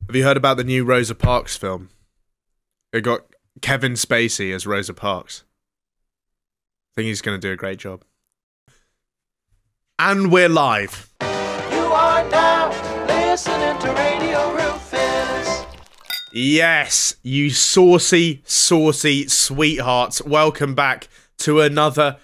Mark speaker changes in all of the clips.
Speaker 1: Have you heard about the new Rosa Parks film? It got Kevin Spacey as Rosa Parks. I think he's going to do a great job. And we're live.
Speaker 2: You are now listening to Radio Rufus.
Speaker 1: Yes, you saucy, sweethearts. Welcome back to another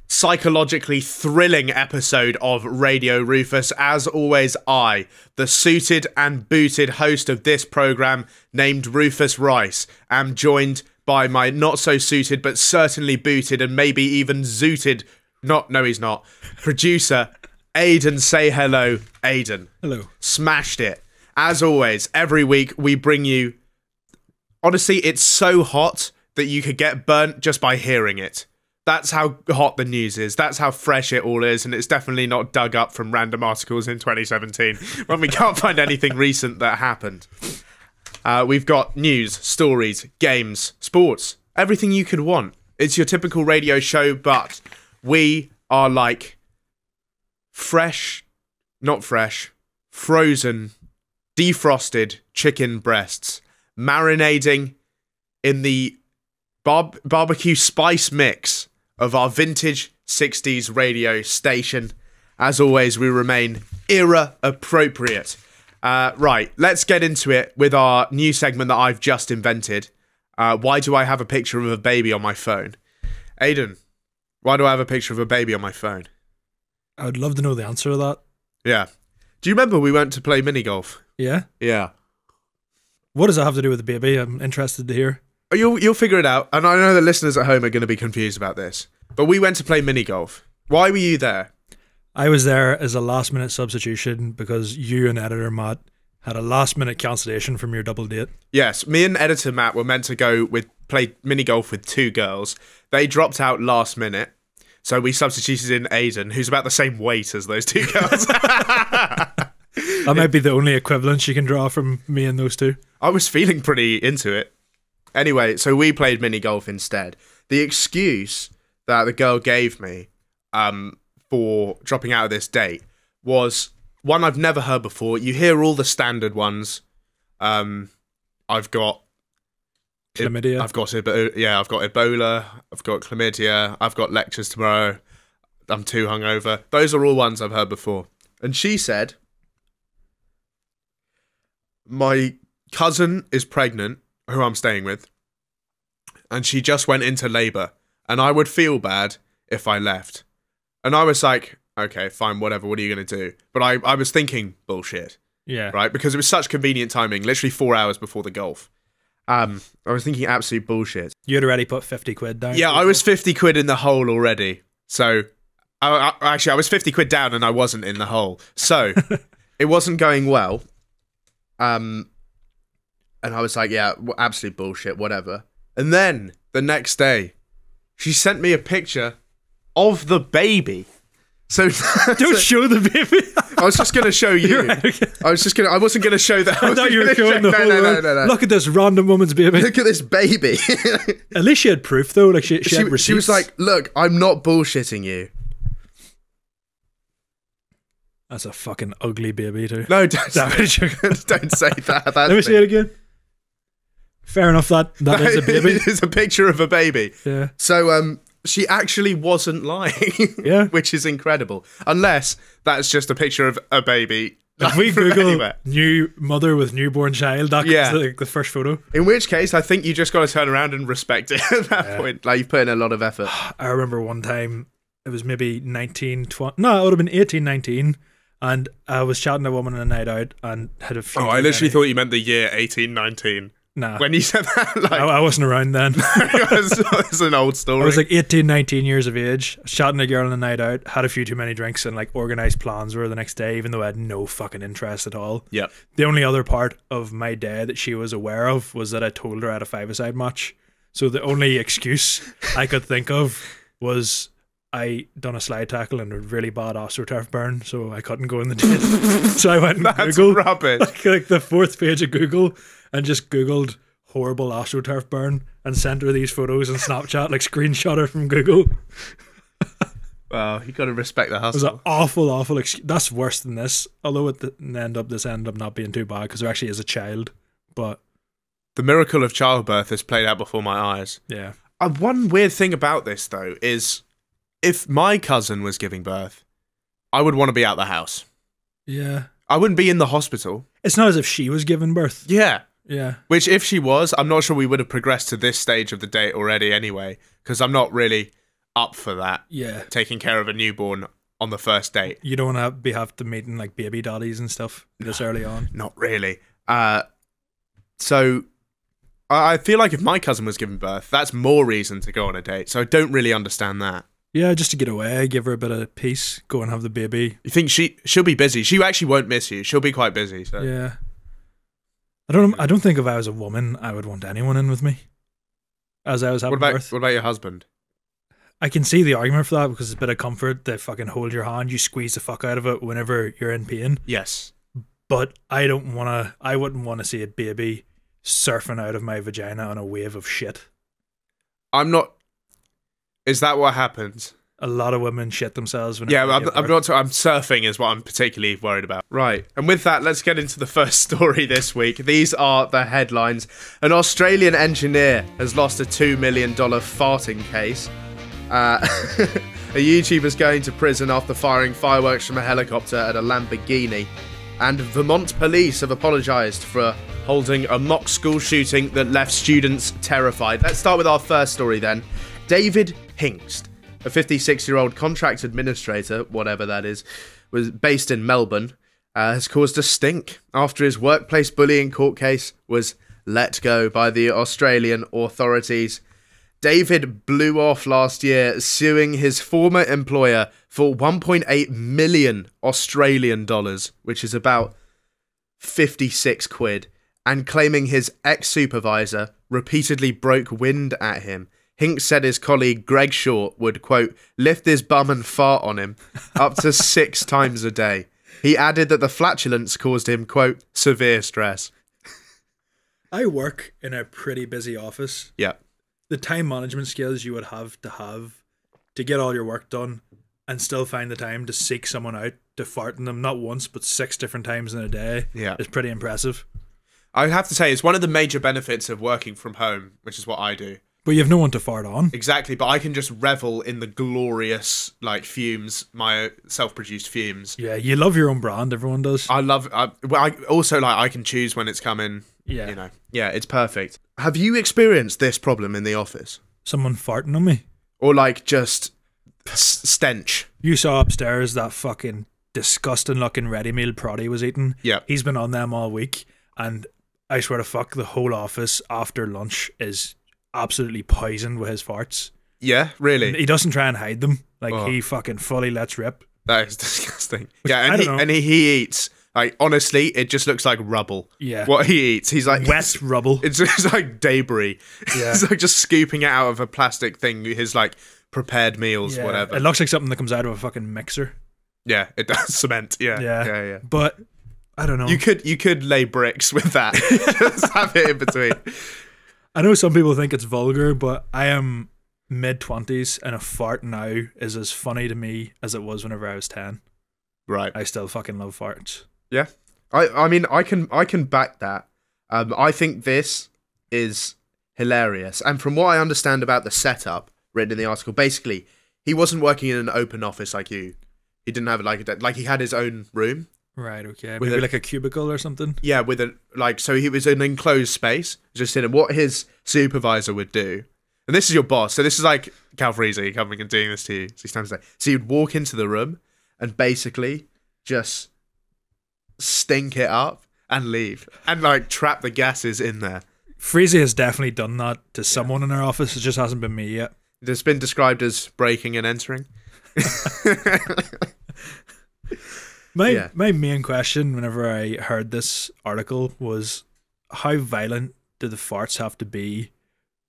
Speaker 1: psychologically thrilling episode of Radio Rufus. As always, I, the suited and booted host of this program, named Rufus Rice, am joined by my not so suited but certainly booted and maybe even zooted, no he's not, producer Aidan. Say hello, Aidan.
Speaker 3: Hello.
Speaker 1: Smashed it. As always, every week we bring you, honestly, it's so hot that you could get burnt just by hearing it. That's how hot the news is. That's how fresh it all is. And it's definitely not dug up from random articles in 2017 when we can't find anything recent that happened. We've got news, stories, games, sports, everything you could want. It's your typical radio show, but we are like frozen, defrosted chicken breasts, marinating in the barbecue spice mix of our vintage 60s radio station. As always, we remain era appropriate. Right, let's get into it with our new segment that I've just invented. Why do I have a picture of a baby on my phone? Aidan, why do I have a picture of a baby on my phone?
Speaker 3: I would love to know the answer to that.
Speaker 1: Yeah. Do you remember we went to play mini golf?
Speaker 3: Yeah?
Speaker 1: Yeah.
Speaker 3: What does that have to do with the baby? I'm interested to hear.
Speaker 1: You'll figure it out, and I know the listeners at home are going to be confused about this. But we went to play mini golf. Why were you there?
Speaker 3: I was there as a last minute substitution because you and editor Matt had a last minute cancellation from your double date.
Speaker 1: Yes, me and editor Matt were meant to play mini golf with two girls. They dropped out last minute, so we substituted in Aidan, who's about the same weight as those two girls.
Speaker 3: That might be the only equivalence you can draw from me and those two.
Speaker 1: I was feeling pretty into it. Anyway, so we played mini golf instead. The excuse that the girl gave me for dropping out of this date was one I've never heard before. You hear all the standard ones. I've got
Speaker 3: Chlamydia.
Speaker 1: I've got Ebola. I've got chlamydia. I've got lectures tomorrow. I'm too hungover. Those are all ones I've heard before. And she said, my cousin is pregnant, who I'm staying with, and she just went into labour, and I would feel bad if I left. And I was like, okay, fine, whatever, what are you going to do? But I was thinking, bullshit.
Speaker 3: Yeah.
Speaker 1: Right? Because it was such convenient timing, literally 4 hours before the golf. I was thinking absolute bullshit.
Speaker 3: You had already put 50 quid down.
Speaker 1: Yeah, I was 50 quid in the hole already. So, I was 50 quid down and I wasn't in the hole. So, it wasn't going well. And I was like, yeah, absolute bullshit, whatever. And then, the next day, she sent me a picture of the baby. So
Speaker 3: Don't show the baby.
Speaker 1: I was just going to show you.
Speaker 3: Right, okay.
Speaker 1: I wasn't going to show that.
Speaker 3: I thought you were showing the whole world.
Speaker 1: No.
Speaker 3: Look at this random woman's baby.
Speaker 1: Look at this baby.
Speaker 3: At least she had proof though. Like she had receipts.
Speaker 1: She was like, look, I'm not bullshitting you.
Speaker 3: That's a fucking ugly baby too.
Speaker 1: No, don't say that.
Speaker 3: Let me see it again. Fair enough, that is a baby.
Speaker 1: It's a picture of a baby.
Speaker 3: Yeah.
Speaker 1: So, she actually wasn't lying.
Speaker 3: Yeah.
Speaker 1: Which is incredible. Unless that's just a picture of a baby.
Speaker 3: If we
Speaker 1: from
Speaker 3: Google
Speaker 1: anywhere.
Speaker 3: new mother with newborn child, that's
Speaker 1: Yeah.
Speaker 3: like the first photo.
Speaker 1: In which case, I think you just got to turn around and respect it at that point. Like, you've put in a lot of effort.
Speaker 3: I remember one time, it was maybe 19, 20, no, it would have been 18, 19, and I was chatting to a woman on a night out and had a few.
Speaker 1: Oh, I literally thought you meant the year 1819.
Speaker 3: Nah.
Speaker 1: When you said that, like,
Speaker 3: I wasn't around then.
Speaker 1: it's an old story.
Speaker 3: I was like 18, 19 years of age, chatting to a girl on a night out, had a few too many drinks and like organised plans for the next day, even though I had no fucking interest at all.
Speaker 1: Yep.
Speaker 3: The only other part of my day that she was aware of was that I told her I had a five-a-side match. So the only excuse I could think of was I done a slide tackle and a really bad astroturf burn, so I couldn't go in the date. So I went and
Speaker 1: That's
Speaker 3: Googled
Speaker 1: rubbish.
Speaker 3: like the fourth page of Google and just Googled horrible astroturf burn and sent her these photos on Snapchat, like screenshot her from Google.
Speaker 1: Well, you got to respect the
Speaker 3: It was
Speaker 1: hustle.
Speaker 3: an awful excuse. That's worse than this. Although this ended up not being too bad because there actually is a child. But
Speaker 1: The miracle of childbirth is played out before my eyes.
Speaker 3: yeah,
Speaker 1: One weird thing about this, though, is if my cousin was giving birth, I would want to be out the house.
Speaker 3: yeah.
Speaker 1: I wouldn't be in the hospital.
Speaker 3: It's not as if she was giving birth.
Speaker 1: Yeah.
Speaker 3: Yeah.
Speaker 1: Which, if she was, I'm not sure we would have progressed to this stage of the date already anyway, because I'm not really up for that,
Speaker 3: Yeah.
Speaker 1: taking care of a newborn on the first date.
Speaker 3: You don't want to have to meeting like baby daddies and stuff this early on.
Speaker 1: Not really. So I feel like if my cousin was giving birth, that's more reason to go on a date. So I don't really understand that.
Speaker 3: Yeah, just to get away, give her a bit of peace, go and have the baby.
Speaker 1: You think she'll be busy? She actually won't miss you. She'll be quite busy. So
Speaker 3: Yeah. I don't think if I was a woman, I would want anyone in with me. As I was having birth.
Speaker 1: What about your husband?
Speaker 3: I can see the argument for that because it's a bit of comfort. They fucking hold your hand, you squeeze the fuck out of it whenever you're in pain.
Speaker 1: Yes.
Speaker 3: But I wouldn't want to see a baby surfing out of my vagina on a wave of shit.
Speaker 1: I'm not. Is that what happens?
Speaker 3: A lot of women shit themselves when
Speaker 1: Yeah, I'm not. I'm surfing is what I'm particularly worried about. Right, and with that, let's get into the first story this week. These are the headlines. An Australian engineer has lost a $2 million farting case. A YouTuber's going to prison after firing fireworks from a helicopter at a Lamborghini. And Vermont police have apologised for holding a mock school shooting that left students terrified. Let's start with our first story then. David Hinkst, a 56-year-old contract administrator, whatever that is, was based in Melbourne, has caused a stink after his workplace bullying court case was let go by the Australian authorities. David blew off last year, suing his former employer for 1.8 million Australian dollars, which is about 56 quid, and claiming his ex-supervisor repeatedly broke wind at him. Hinks said his colleague Greg Short would, quote, lift his bum and fart on him up to 6 times a day. He added that the flatulence caused him, quote, severe stress.
Speaker 3: I work in a pretty busy office.
Speaker 1: Yeah.
Speaker 3: The time management skills you would have to get all your work done and still find the time to seek someone out to fart in them, not once, but 6 different times in a day, is pretty impressive.
Speaker 1: I have to say, it's one of the major benefits of working from home, which is what I do.
Speaker 3: But you have no one to fart on.
Speaker 1: Exactly, but I can just revel in the glorious, like, fumes, my self-produced fumes.
Speaker 3: Yeah, you love your own brand, everyone does.
Speaker 1: I also, like, I can choose when it's coming.
Speaker 3: Yeah.
Speaker 1: You know. Yeah, it's perfect. Have you experienced this problem in the office?
Speaker 3: Someone farting on me.
Speaker 1: Or, like, just stench?
Speaker 3: You saw upstairs that fucking disgusting looking ready meal Proddy was eating.
Speaker 1: Yeah.
Speaker 3: He's been on them all week, and I swear to fuck, the whole office after lunch is absolutely poisoned with his farts.
Speaker 1: Yeah, really?
Speaker 3: He doesn't try and hide them. Like, he fucking fully lets rip.
Speaker 1: That is disgusting.
Speaker 3: Which,
Speaker 1: yeah, and he eats, like, honestly, it just looks like rubble.
Speaker 3: Yeah.
Speaker 1: What he eats, he's like...
Speaker 3: Wet rubble.
Speaker 1: It's just like debris.
Speaker 3: Yeah.
Speaker 1: It's like just scooping it out of a plastic thing, his, like, prepared meals,
Speaker 3: Yeah.
Speaker 1: whatever.
Speaker 3: It looks like something that comes out of a fucking mixer.
Speaker 1: Yeah, it does. Cement. Yeah.
Speaker 3: But, I don't know.
Speaker 1: You could lay bricks with that. Just have it in between.
Speaker 3: I know some people think it's vulgar, but I am mid-20s and a fart now is as funny to me as it was whenever I was 10.
Speaker 1: Right.
Speaker 3: I still fucking love farts.
Speaker 1: Yeah. I mean, I can back that. I think this is hilarious. And from what I understand about the setup written in the article, basically, he wasn't working in an open office like you. He didn't have like he had his own room.
Speaker 3: Right, okay.
Speaker 1: With
Speaker 3: Maybe like a cubicle or something?
Speaker 1: Yeah, so he was in an enclosed space, just in it. What his supervisor would do, and this is your boss, so this is like Cal Freezy coming and doing this to you 6 times a day. So you'd walk into the room and basically just stink it up and leave, and like trap the gases in there.
Speaker 3: Freezy has definitely done that to someone in our office. It just hasn't been me yet.
Speaker 1: It's been described as breaking and entering.
Speaker 3: My main question whenever I heard this article was, how violent do the farts have to be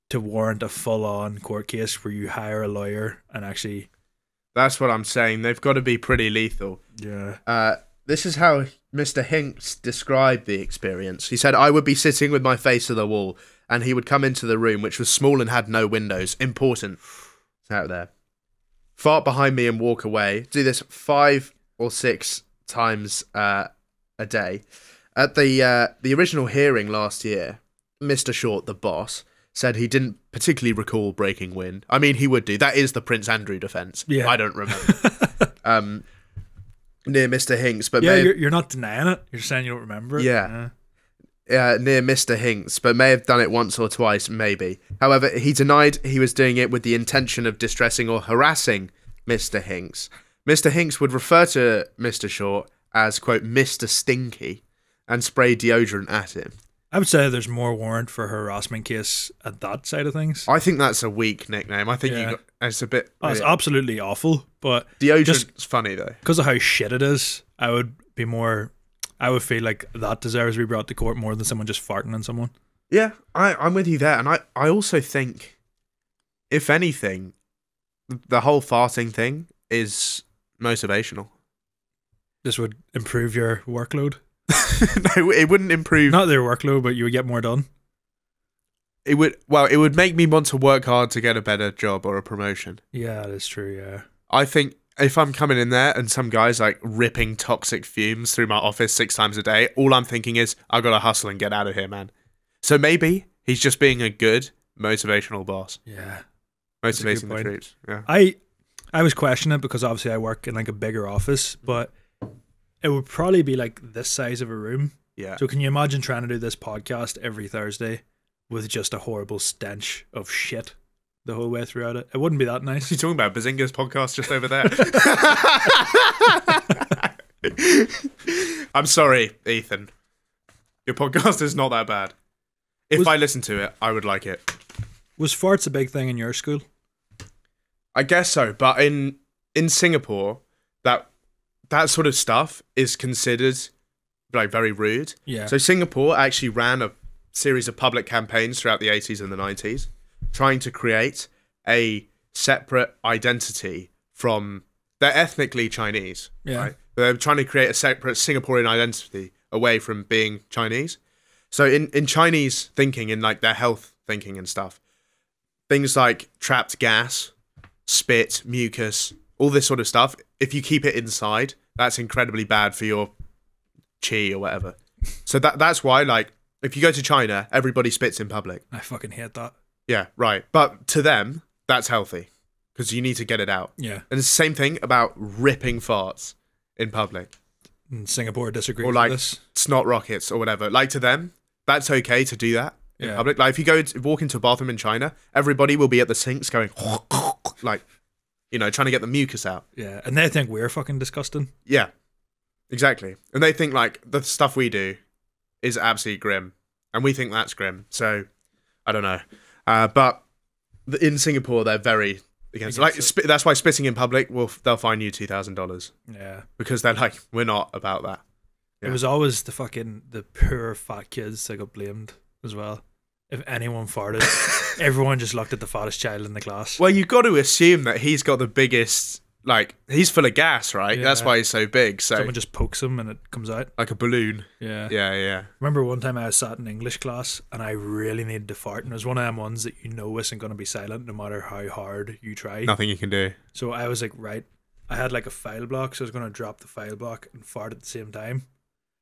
Speaker 3: to warrant a full-on court case where you hire a lawyer and actually...
Speaker 1: That's what I'm saying. They've got to be pretty lethal.
Speaker 3: Yeah.
Speaker 1: This is how Mr. Hinks described the experience. He said, I would be sitting with my face to the wall, and he would come into the room, which was small and had no windows. Important. It's out there. fart behind me and walk away. Do this 5 or 6 times a day. At the original hearing last year, Mr. Short, the boss, said he didn't particularly recall breaking wind. I mean, he would do. That is the Prince Andrew defence.
Speaker 3: Yeah.
Speaker 1: I don't remember. Near Mr. Hinks, but
Speaker 3: Yeah, you're not denying it. You're saying you don't remember it.
Speaker 1: Yeah. Near Mr. Hinks, but may have done it once or twice, maybe. However, he denied he was doing it with the intention of distressing or harassing Mr. Hinks. Mr. Hinks would refer to Mr. Short as, quote, Mr. Stinky, and spray deodorant at him.
Speaker 3: I would say there's more warrant for a harassment case at that side of things.
Speaker 1: I think that's a weak nickname. I think it's a bit...
Speaker 3: Oh, it's absolutely awful, but...
Speaker 1: Deodorant's funny, though.
Speaker 3: Because of how shit it is, I would feel like that deserves to be brought to court more than someone just farting on someone.
Speaker 1: Yeah, I'm with you there. And I also think, if anything, the whole farting thing is motivational.
Speaker 3: This would improve your workload?
Speaker 1: No, it wouldn't improve.
Speaker 3: Not their workload, but you would get more done.
Speaker 1: It would make me want to work hard to get a better job or a promotion.
Speaker 3: Yeah, that's true, yeah.
Speaker 1: I think if I'm coming in there and some guy's like ripping toxic fumes through my office 6 times a day, all I'm thinking is, I've got to hustle and get out of here, man. So maybe he's just being a good motivational boss.
Speaker 3: Yeah.
Speaker 1: Motivating the troops. Yeah.
Speaker 3: I was questioning it because obviously I work in like a bigger office, but it would probably be like this size of a room.
Speaker 1: Yeah.
Speaker 3: So can you imagine trying to do this podcast every Thursday with just a horrible stench of shit the whole way throughout it? It wouldn't be that nice.
Speaker 1: What are you talking about? Bazinga's podcast just over there. I'm sorry, Ethan. Your podcast is not that bad. If I listen to it, I would like it.
Speaker 3: Was farts a big thing in your school?
Speaker 1: I guess so, but in Singapore, that sort of stuff is considered like very rude.
Speaker 3: Yeah.
Speaker 1: So Singapore actually ran a series of public campaigns throughout the 80s and the 90s, trying to create a separate identity from... They're ethnically Chinese, right? They're trying to create a separate Singaporean identity away from being Chinese. So in Chinese thinking, in like their health thinking and stuff, things like trapped gas, spit, mucus, all this sort of stuff, if you keep it inside, that's incredibly bad for your chi or whatever. So that's why, like, if you go to China, everybody spits in public.
Speaker 3: I fucking hate that.
Speaker 1: Yeah, right. But to them, that's healthy because you need to get it out.
Speaker 3: Yeah.
Speaker 1: And it's the same thing about ripping farts in public.
Speaker 3: And Singapore disagrees
Speaker 1: or like
Speaker 3: with this.
Speaker 1: snot rockets or whatever. Like to them, that's okay to do that in public. Like if you walk into a bathroom in China, everybody will be at the sinks going like, you know, trying to get the mucus out.
Speaker 3: Yeah, and they think we're fucking disgusting.
Speaker 1: Yeah, exactly. And they think like the stuff we do is absolutely grim, and we think that's grim. So I don't know, but in Singapore they're very against like that's why spitting in public they'll fine you $2,000. Yeah, because they're like, we're not about that. Yeah.
Speaker 3: It was always the poor fat kids that got blamed as well. If anyone farted, everyone just looked at the fattest child in the class.
Speaker 1: Well, you've got to assume that he's got the biggest, like, he's full of gas, right? Yeah. That's why he's so big. So
Speaker 3: someone just pokes him and it comes out.
Speaker 1: Like a balloon.
Speaker 3: Yeah.
Speaker 1: Yeah.
Speaker 3: Remember one time I was sat in English class and I really needed to fart, and it was one of them ones that you know isn't going to be silent no matter how hard you try.
Speaker 1: Nothing you can do.
Speaker 3: So I was like, right, I had like a file block, so I was going to drop the file block and fart at the same time.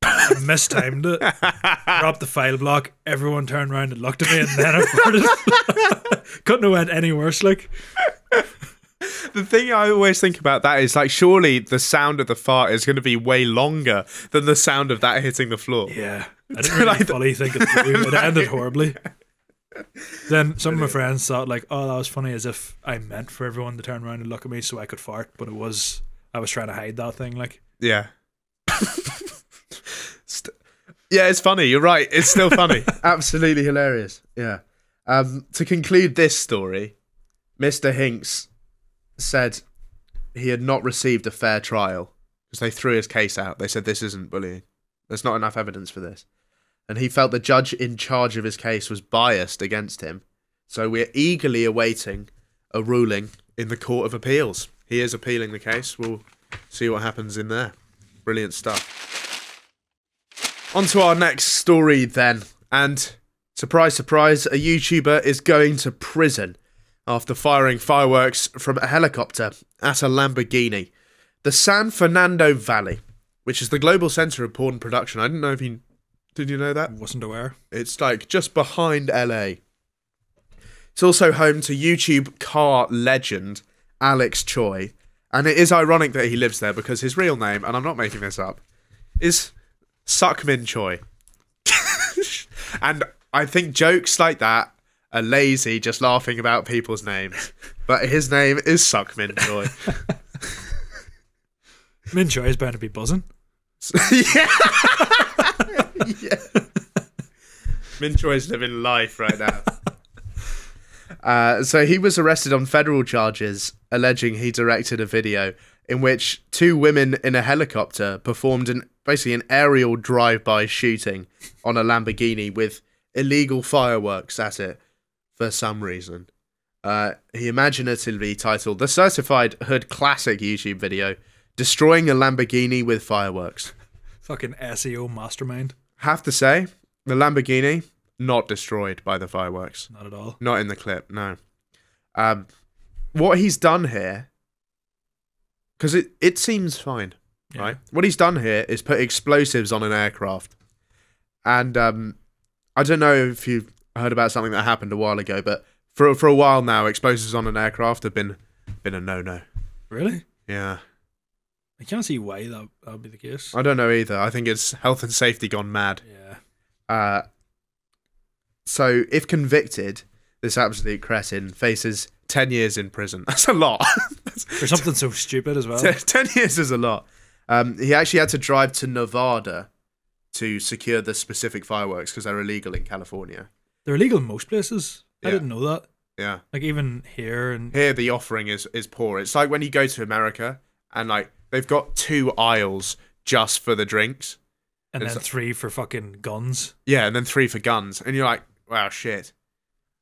Speaker 3: I mistimed it, dropped the file block, everyone turned around and looked at me, and then I farted. Couldn't have went any worse, like.
Speaker 1: The thing I always think about that is, like, surely the sound of the fart is going to be way longer than the sound of that hitting the floor.
Speaker 3: Yeah. I didn't really fully think it through. It ended horribly. Then some of my friends thought, like, oh, that was funny, as if I meant for everyone to turn around and look at me so I could fart, but I was trying to hide that thing, like.
Speaker 1: Yeah. Yeah, it's funny. You're right. It's still funny. Absolutely hilarious. Yeah. To conclude this story, Mr. Hinks said he had not received a fair trial because they threw his case out. They said this isn't bullying. There's not enough evidence for this. And he felt the judge in charge of his case was biased against him. So we're eagerly awaiting a ruling in the Court of Appeals. He is appealing the case. We'll see what happens in there. Brilliant stuff. On to our next story then, and surprise, surprise, a YouTuber is going to prison after firing fireworks from a helicopter at a Lamborghini. The San Fernando Valley, which is the global centre of porn production. I didn't know if you... Did you know that?
Speaker 3: Wasn't aware.
Speaker 1: It's like just behind LA. It's also home to YouTube car legend Alex Choi. And it is ironic that he lives there because his real name, and I'm not making this up, is Suckmin Choi. And I think jokes like that are lazy, just laughing about people's names. But his name is Suckmin Choi.
Speaker 3: Min Choi is bound to be buzzing.
Speaker 1: Yeah. Yeah. Min Choi is living life right now. So he was arrested on federal charges, alleging he directed a video in which two women in a helicopter performed basically an aerial drive-by shooting on a Lamborghini with illegal fireworks at it for some reason. He imaginatively titled the Certified Hood Classic YouTube video, Destroying a Lamborghini with Fireworks.
Speaker 3: Fucking SEO mastermind.
Speaker 1: Have to say, the Lamborghini, not destroyed by the fireworks.
Speaker 3: Not at all.
Speaker 1: Not in the clip, no. What he's done here, because it seems fine, right? What he's done here is put explosives on an aircraft. And I don't know if you heard about something that happened a while ago, but for a while now, explosives on an aircraft have been a no-no.
Speaker 3: Really?
Speaker 1: Yeah.
Speaker 3: I can't see why that would be the case.
Speaker 1: I don't know either. I think it's health and safety gone mad.
Speaker 3: Yeah.
Speaker 1: So, if convicted, this absolute cretin faces 10 years in prison. That's a lot.
Speaker 3: For something so stupid as well.
Speaker 1: 10 years is a lot. He actually had to drive to Nevada to secure the specific fireworks because they're illegal in California.
Speaker 3: They're illegal in most places. I
Speaker 1: Yeah.
Speaker 3: didn't know that.
Speaker 1: Yeah.
Speaker 3: Like even here and
Speaker 1: Here, the offering is poor. It's like when you go to America and like they've got 2 aisles just for the drinks.
Speaker 3: and
Speaker 1: it's
Speaker 3: then
Speaker 1: like-
Speaker 3: 3 for fucking guns.
Speaker 1: Yeah, and then 3 for guns. And you're like, wow, shit.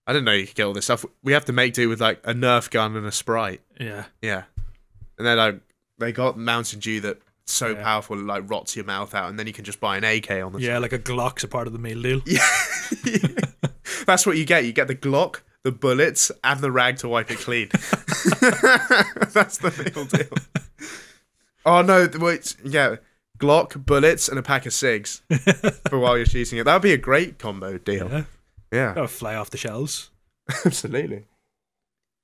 Speaker 1: I didn't know you could get all this stuff. We have to make do with like a Nerf gun and a Sprite.
Speaker 3: Yeah.
Speaker 1: Yeah. And then like they got Mountain Dew that so
Speaker 3: Yeah.
Speaker 1: powerful it like rots your mouth out, and then you can just buy an AK on the
Speaker 3: Yeah, like a Glock's a part of the meal deal.
Speaker 1: Yeah. That's what you get. You get the Glock, the bullets, and the rag to wipe it clean. That's the meal deal. Oh no, wait, yeah. Glock, bullets, and a pack of cigs for while you're shooting it. That would be a great combo deal.
Speaker 3: Yeah.
Speaker 1: Yeah.
Speaker 3: Gotta fly off the shelves.
Speaker 1: Absolutely.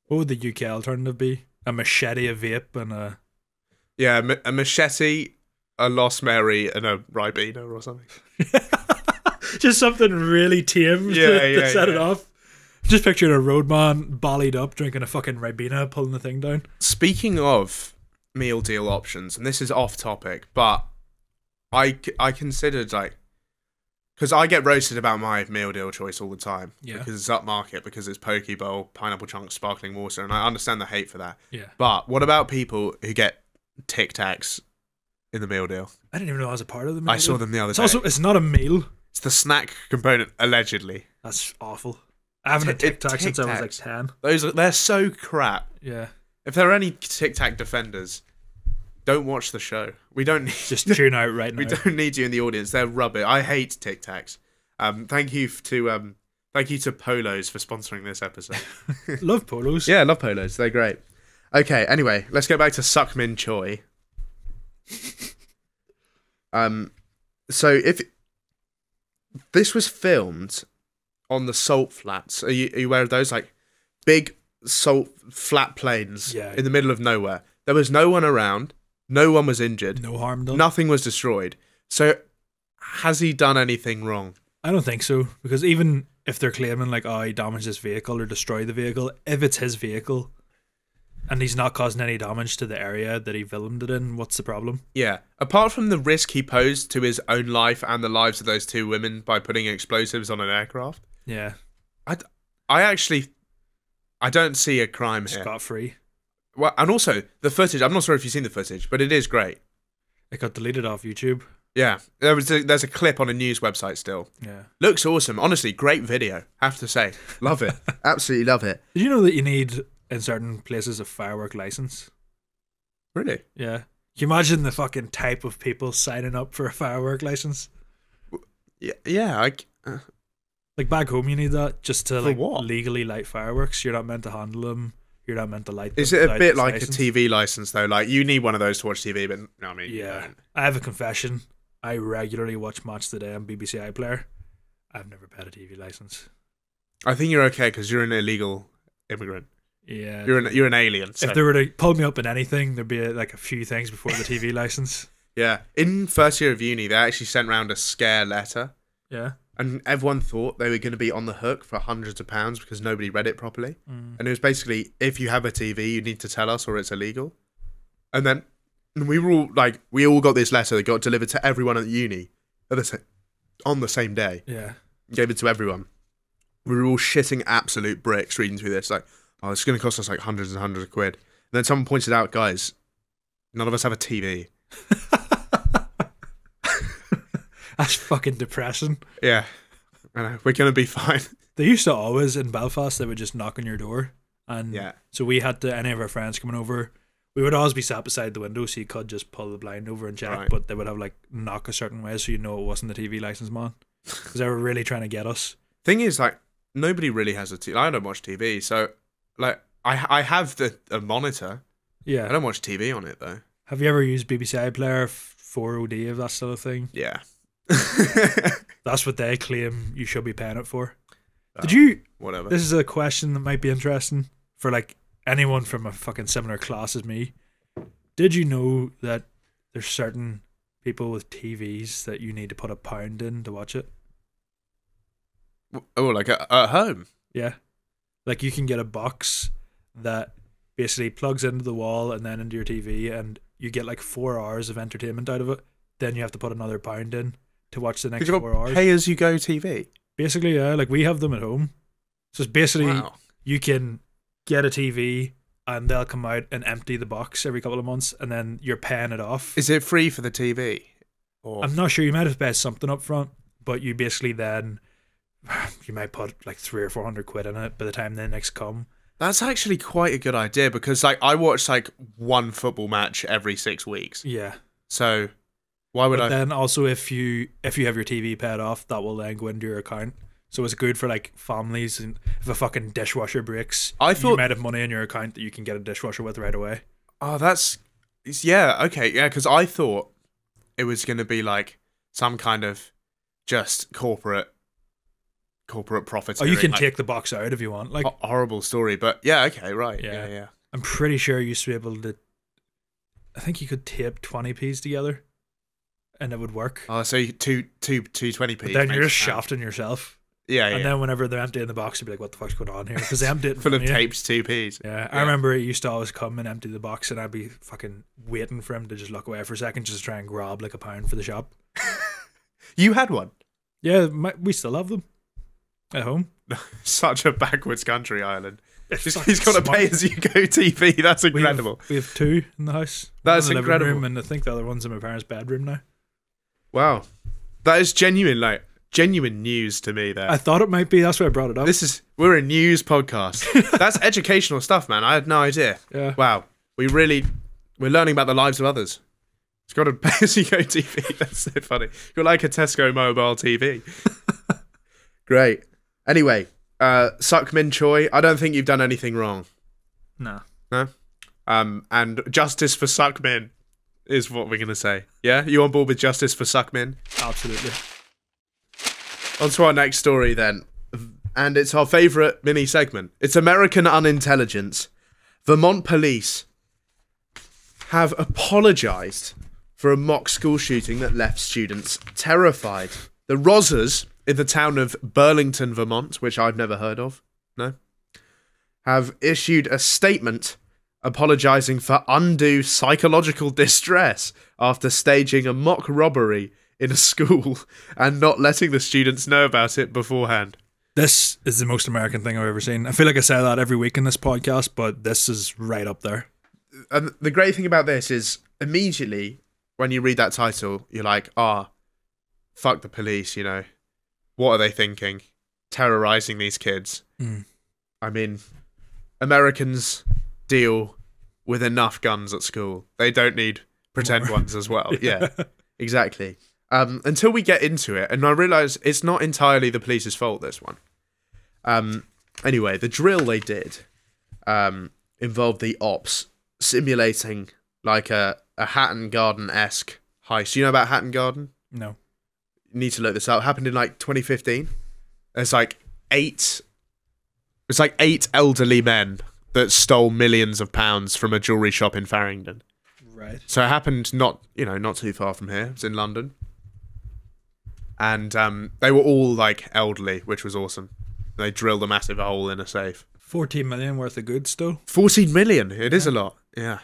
Speaker 3: What would the UK alternative be? A machete, a vape, and a...
Speaker 1: Yeah, a machete, a Lost Mary, and a Ribena or something.
Speaker 3: Just something really tame to set it off. Just picturing a roadman bollied up, drinking a fucking Ribena, pulling the thing down.
Speaker 1: Speaking of meal deal options, and this is off topic, but I considered like, because I get roasted about my meal deal choice all the time.
Speaker 3: Yeah.
Speaker 1: Because it's upmarket, because it's poke bowl, pineapple chunks, sparkling water, and I understand the hate for that.
Speaker 3: Yeah.
Speaker 1: But what about people who get Tic Tacs in the meal deal?
Speaker 3: I didn't even know I was a part of the meal
Speaker 1: I saw
Speaker 3: deal.
Speaker 1: them the other
Speaker 3: It's
Speaker 1: day.
Speaker 3: also, it's not a meal.
Speaker 1: It's the snack component, allegedly.
Speaker 3: That's awful. I haven't had Tic Tac since I was like 10.
Speaker 1: They're so crap.
Speaker 3: Yeah.
Speaker 1: If there are any Tic Tac defenders, don't watch the show. We don't need
Speaker 3: Just tune out right now.
Speaker 1: we don't need you in the audience. They're rubbish. I hate Tic Tacs. Thank you to Polos for sponsoring this episode.
Speaker 3: Love polos.
Speaker 1: Yeah, I love Polos. They're great. Okay, anyway, let's go back to Suckmin Choi. So if this was filmed on the salt flats, are you aware of those? Like big salt flat plains in the middle of nowhere. There was no one around. No one was injured.
Speaker 3: No harm done.
Speaker 1: Nothing was destroyed. So has he done anything wrong?
Speaker 3: I don't think so. Because even if they're claiming like, oh, he damaged his vehicle or destroyed the vehicle, if it's his vehicle and he's not causing any damage to the area that he filmed it in, what's the problem?
Speaker 1: Yeah. Apart from the risk he posed to his own life and the lives of those 2 women by putting explosives on an aircraft.
Speaker 3: Yeah.
Speaker 1: I don't see a crime here.
Speaker 3: Scot-free.
Speaker 1: Well, and also the footage. I'm not sure if you've seen the footage, but it is great.
Speaker 3: It got deleted off YouTube.
Speaker 1: Yeah, there's a clip on a news website still.
Speaker 3: Yeah.
Speaker 1: Looks awesome. Honestly, great video. Have to say, love it. Absolutely love it.
Speaker 3: Did you know that you need in certain places a firework license?
Speaker 1: Really?
Speaker 3: Yeah. Can you imagine the fucking type of people signing up for a firework license?
Speaker 1: Yeah.
Speaker 3: Like back home, you need that just to like
Speaker 1: what?
Speaker 3: legally light fireworks. You're not meant to handle them. You're not meant to light them.
Speaker 1: Is it a
Speaker 3: without
Speaker 1: bit
Speaker 3: this
Speaker 1: like
Speaker 3: license.
Speaker 1: a TV license though? Like you need one of those to watch TV, but no, I mean, you
Speaker 3: Yeah,
Speaker 1: don't.
Speaker 3: I have a confession. I regularly watch Match Today on BBC iPlayer. I've never had a TV license.
Speaker 1: I think you're okay because you're an illegal immigrant.
Speaker 3: Yeah,
Speaker 1: You're an alien. So.
Speaker 3: if they were to pull me up in anything, there'd be like a few things before the TV license.
Speaker 1: Yeah, in first year of uni, they actually sent round a scare letter,
Speaker 3: Yeah.
Speaker 1: and everyone thought they were going to be on the hook for hundreds of pounds because nobody read it properly.
Speaker 3: Mm.
Speaker 1: And it was basically, if you have a TV, you need to tell us or it's illegal. And then we were all like, we all got this letter that got delivered to everyone at the uni on the same day.
Speaker 3: Yeah.
Speaker 1: Gave it to everyone. We were all shitting absolute bricks reading through this. Like, oh, it's going to cost us like hundreds and hundreds of quid. And then someone pointed out, guys, none of us have a TV.
Speaker 3: That's fucking depressing.
Speaker 1: Yeah, I know. We're going to be fine.
Speaker 3: They used to always, in Belfast, they would just knock on your door. And
Speaker 1: Yeah.
Speaker 3: so we had to, any of our friends coming over, we would always be sat beside the window so you could just pull the blind over and check.
Speaker 1: Right.
Speaker 3: But they would have like knock a certain way so you know it wasn't the TV license man. Because they were really trying to get us.
Speaker 1: Thing is, like, nobody really has a TV. I don't watch TV, so, like, I have a monitor. I
Speaker 3: Yeah.
Speaker 1: don't watch TV on it, though.
Speaker 3: Have you ever used BBC iPlayer 4OD, if that's still a thing?
Speaker 1: Yeah.
Speaker 3: That's what they claim you should be paying it for. Did you...
Speaker 1: Whatever.
Speaker 3: This is a question that might be interesting for like anyone from a fucking similar class as me. Did you know that there's certain people with TVs that you need to put £1 in to watch it?
Speaker 1: Oh, like at home?
Speaker 3: Yeah. Like you can get a box that basically plugs into the wall and then into your TV and you get like 4 hours of entertainment out of it. Then you have to put another £1 in to watch the next
Speaker 1: You've
Speaker 3: 4
Speaker 1: got
Speaker 3: hours.
Speaker 1: pay-as-you-go TV?
Speaker 3: Basically, yeah. Like we have them at home. So it's basically
Speaker 1: Wow.
Speaker 3: you can get a TV and they'll come out and empty the box every couple of months and then you're paying it off.
Speaker 1: Is it free for the TV? Or
Speaker 3: I'm not sure. You might have paid something up front, but you basically then you might put like 300 or 400 quid in it by the time they next come.
Speaker 1: That's actually quite a good idea because, like, I watch like one football match every 6 weeks.
Speaker 3: Yeah.
Speaker 1: So why would
Speaker 3: But
Speaker 1: I?
Speaker 3: then also if you have your TV paid off, that will then go into your account. So it's good for like families, and if a fucking dishwasher breaks,
Speaker 1: I
Speaker 3: you
Speaker 1: thought-
Speaker 3: might have money in your account that you can get a dishwasher with right away.
Speaker 1: Oh, yeah, okay, yeah, because I thought it was going to be like some kind of just corporate profits.
Speaker 3: Oh, you can take the box out if you want. Like
Speaker 1: horrible story, but yeah, okay, right,
Speaker 3: Yeah.
Speaker 1: yeah.
Speaker 3: I'm pretty sure you used to be able to. I think you could tape 20p's together, and it would work.
Speaker 1: Oh, so you, two 20p.
Speaker 3: But then you're just shafting yourself.
Speaker 1: Yeah, yeah.
Speaker 3: And then whenever they're emptying the box, you'd be like, "What the fuck's going on here?" Because they empty it
Speaker 1: Full of
Speaker 3: from you.
Speaker 1: tapes, 2p's.
Speaker 3: Yeah, I remember it used to always come and empty the box, and I'd be fucking waiting for him to just look away for a second, just to try and grab like £1 for the shop.
Speaker 1: You had one.
Speaker 3: Yeah, we still have them at home.
Speaker 1: Such a backwards country, Ireland.
Speaker 3: It's
Speaker 1: He's got a
Speaker 3: smart.
Speaker 1: pay-as-you-go TV. That's incredible.
Speaker 3: We have 2 in the house.
Speaker 1: That's
Speaker 3: One in the living
Speaker 1: incredible.
Speaker 3: room, and I think the other one's in my parents' bedroom now.
Speaker 1: Wow, that is genuine news to me. There,
Speaker 3: I thought it might be. That's why I brought it up.
Speaker 1: we're a news podcast. That's educational stuff, man. I had no idea.
Speaker 3: Yeah.
Speaker 1: Wow, we're learning about the lives of others. It's got a pay-as-you-go TV. That's so funny. You're like a Tesco mobile TV. Great. Anyway, Suck Min Choi. I don't think you've done anything wrong.
Speaker 3: No.
Speaker 1: No. And justice for Suck Min is what we're gonna say. Yeah, you on board with justice for Suck Min?
Speaker 3: Absolutely.
Speaker 1: On to our next story then. And it's our favourite mini segment. It's American Unintelligence. Vermont police have apologised for a mock school shooting that left students terrified. The Rozzers in the town of Burlington, Vermont, which I've never heard of, have issued a statement apologising for undue psychological distress after staging a mock robbery in a school and not letting the students know about it beforehand.
Speaker 3: This is the most American thing I've ever seen. I feel like I say that every week in this podcast, but this is right up there.
Speaker 1: And the great thing about this is immediately when you read that title, you're like, fuck the police, What are they thinking? Terrorizing these kids.
Speaker 3: Mm.
Speaker 1: I mean, Americans deal with enough guns at school. They don't need pretend ones as well. Yeah, exactly. Until we get into it, and I realise it's not entirely the police's fault, this one. Anyway, the drill they did involved the ops simulating like a Hatton Garden-esque heist. You know about Hatton Garden?
Speaker 3: No.
Speaker 1: You need to look this up. It happened in like 2015. It's like eight elderly men that stole millions of pounds from a jewellery shop in Farringdon.
Speaker 3: Right.
Speaker 1: So it happened not too far from here. It was in London. And they were all like elderly, which was awesome. They drilled a massive hole in a safe.
Speaker 3: 14 million worth of goods still.
Speaker 1: 14 million. It is a lot. Yeah.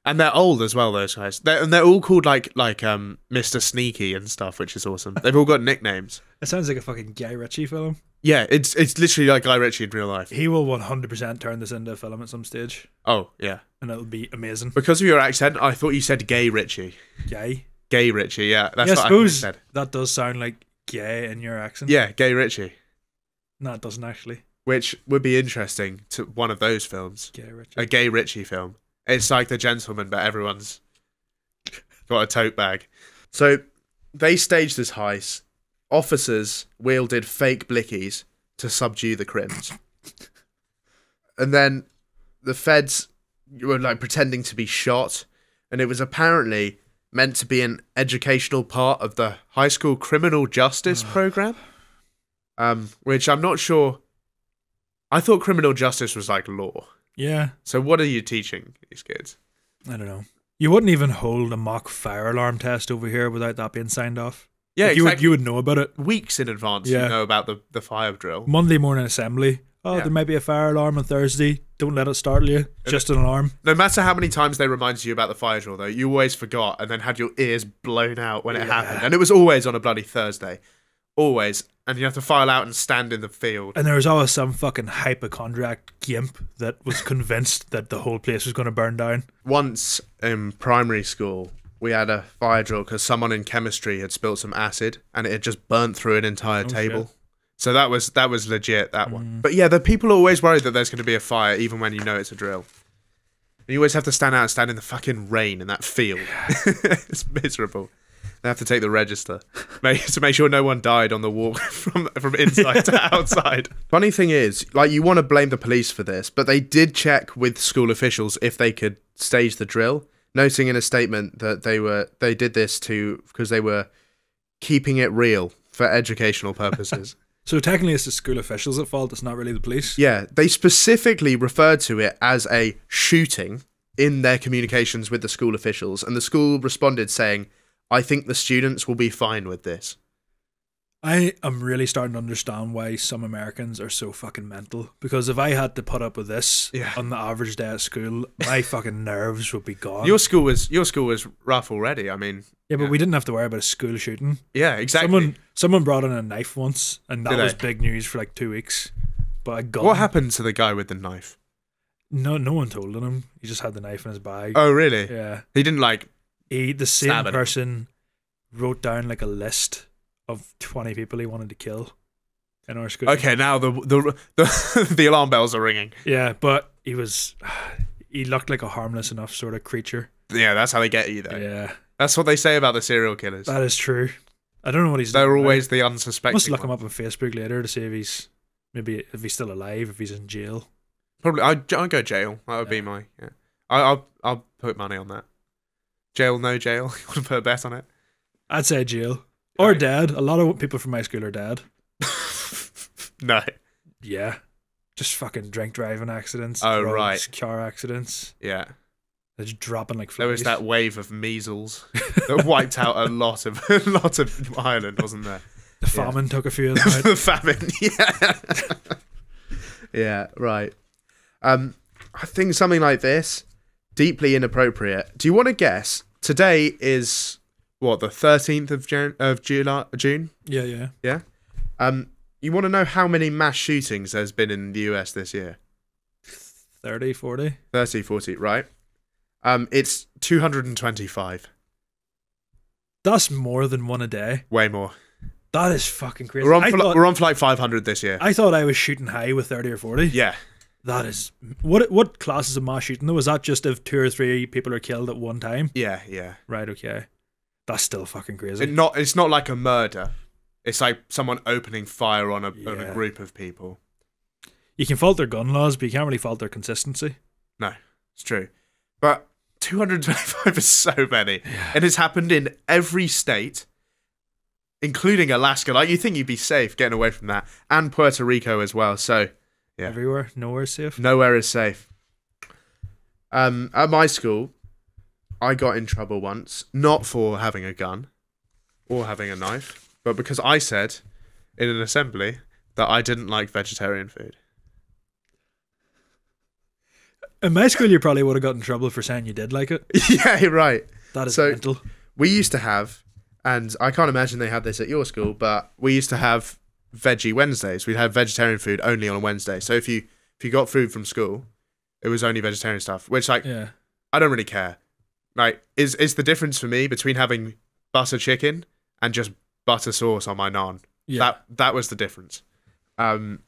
Speaker 1: And they're old as well, those guys. They're all called like Mr. Sneaky and stuff, which is awesome. They've all got nicknames.
Speaker 3: It sounds like a fucking Guy Ritchie film.
Speaker 1: Yeah, it's literally like Guy Ritchie in real life.
Speaker 3: He will 100% turn this into a film at some stage.
Speaker 1: Oh, yeah.
Speaker 3: And it'll be amazing.
Speaker 1: Because of your accent, I thought you said Gay Ritchie.
Speaker 3: Gay?
Speaker 1: Gay Ritchie, yeah. That's
Speaker 3: I
Speaker 1: what
Speaker 3: suppose
Speaker 1: I said.
Speaker 3: That does sound like gay in your accent.
Speaker 1: Yeah, Gay Ritchie.
Speaker 3: No, it doesn't actually.
Speaker 1: Which would be interesting to one of those films.
Speaker 3: Gay Ritchie.
Speaker 1: A Gay Ritchie film. It's like The Gentleman, but everyone's got a tote bag. So they staged this heist. Officers wielded fake blickies to subdue the crims. And then the feds were like pretending to be shot. And it was apparently meant to be an educational part of the high school criminal justice program. Which I'm not sure. I thought criminal justice was like law.
Speaker 3: Yeah.
Speaker 1: So what are you teaching these kids?
Speaker 3: I don't know. You wouldn't even hold a mock fire alarm test over here without that being signed off.
Speaker 1: Yeah,
Speaker 3: like
Speaker 1: exactly.
Speaker 3: You would know about it.
Speaker 1: Weeks in advance,
Speaker 3: Yeah.
Speaker 1: you know about the fire drill.
Speaker 3: Monday morning assembly. Oh,
Speaker 1: Yeah.
Speaker 3: there might be a fire alarm on Thursday. Don't let it startle you. Just an alarm.
Speaker 1: No matter how many times they reminded you about the fire drill, though, you always forgot and then had your ears blown out when it happened. And it was always on a bloody Thursday. Always. And you have to file out and stand in the field.
Speaker 3: And there was always some fucking hypochondriac gimp that was convinced that the whole place was going to burn down.
Speaker 1: Once in primary school, we had a fire drill because someone in chemistry had spilt some acid and it had just burnt through an entire table.
Speaker 3: Shit.
Speaker 1: So that was legit, that one. But yeah, the people are always worried that there's going to be a fire even when you know it's a drill. And you always have to stand in the fucking rain in that field. It's miserable. They have to take the register to make sure no one died on the walk from inside to outside. Funny thing is, like, you want to blame the police for this, but they did check with school officials if they could stage the drill, noting in a statement that they did this because they were keeping it real for educational purposes.
Speaker 3: So technically it's the school officials at fault. It's not really the police.
Speaker 1: Yeah, they specifically referred to it as a shooting in their communications with the school officials, and the school responded saying, I think the students will be fine with this.
Speaker 3: I am really starting to understand why some Americans are so fucking mental. Because if I had to put up with this on the average day at school, my fucking nerves would be gone.
Speaker 1: Your school was rough already. I mean,
Speaker 3: yeah, but we didn't have to worry about a school shooting.
Speaker 1: Yeah, exactly.
Speaker 3: Someone brought in a knife once, and that
Speaker 1: Did
Speaker 3: was
Speaker 1: they?
Speaker 3: big news for like 2 weeks. But I got
Speaker 1: What happened to the guy with the knife?
Speaker 3: No one told him. He just had the knife in his bag.
Speaker 1: Oh, really?
Speaker 3: Yeah.
Speaker 1: He didn't like.
Speaker 3: The same
Speaker 1: Stabbing.
Speaker 3: person wrote down like a list of 20 people he wanted to kill in our school.
Speaker 1: Okay, now the alarm bells are ringing.
Speaker 3: Yeah, but he looked like a harmless enough sort of creature.
Speaker 1: Yeah, that's how they get you, though.
Speaker 3: Yeah,
Speaker 1: That's what they say about the serial killers.
Speaker 3: that is true. I don't know what he's doing.
Speaker 1: They're
Speaker 3: now.
Speaker 1: always the unsuspecting.
Speaker 3: Must look him
Speaker 1: ones.
Speaker 3: up on Facebook later to see if he's still alive, if he's in jail.
Speaker 1: Probably, I'd go jail. That would be my. Yeah. I'll put money on that. Jail, no jail. You want to put a bet on it?
Speaker 3: I'd say jail or dead. A lot of people from my school are dead.
Speaker 1: No.
Speaker 3: Yeah, just fucking drink driving accidents.
Speaker 1: Oh,
Speaker 3: drugs,
Speaker 1: right.
Speaker 3: car accidents.
Speaker 1: Yeah.
Speaker 3: They're just dropping like flies.
Speaker 1: There was that wave of measles that wiped out a lot of Ireland, wasn't there?
Speaker 3: The famine took a few of them out.
Speaker 1: The famine. Yeah. Yeah. Right. I think something like this, deeply inappropriate. Do you want to guess? Today is what, the 13th of June?
Speaker 3: Yeah.
Speaker 1: Yeah. You want to know how many mass shootings there's been in the US this year?
Speaker 3: 30, 40.
Speaker 1: 30, 40, right? It's 225.
Speaker 3: That's more than one a day.
Speaker 1: Way more.
Speaker 3: That is fucking crazy.
Speaker 1: We're on for like 500 this year.
Speaker 3: I thought I was shooting high with 30 or 40.
Speaker 1: Yeah.
Speaker 3: That is... What classes of mass shooting though? Is that just if 2 or 3 people are killed at one time?
Speaker 1: Yeah.
Speaker 3: Right, okay. That's still fucking crazy.
Speaker 1: It's not like a murder. It's like someone opening fire on a group of people.
Speaker 3: You can fault their gun laws, but you can't really fault their consistency.
Speaker 1: No, it's true. But 225 is so many. Yeah. It has happened in every state, including Alaska. Like, you think you'd be safe getting away from that. And Puerto Rico as well. So, yeah.
Speaker 3: Everywhere. Nowhere's safe.
Speaker 1: Nowhere is safe. At my school, I got in trouble once, not for having a gun or having a knife, but because I said in an assembly that I didn't like vegetarian food.
Speaker 3: In my school, you probably would have got in trouble for saying you did like it.
Speaker 1: Yeah, you're right.
Speaker 3: That is mental.
Speaker 1: We used to have, and I can't imagine they had this at your school, but we used to have Veggie Wednesdays. We'd have vegetarian food only on a Wednesday. So if you got food from school, it was only vegetarian stuff, which, like,
Speaker 3: yeah.
Speaker 1: I don't really care. Like, is the difference for me between having butter chicken and just butter sauce on my naan?
Speaker 3: Yeah.
Speaker 1: That was the difference. Some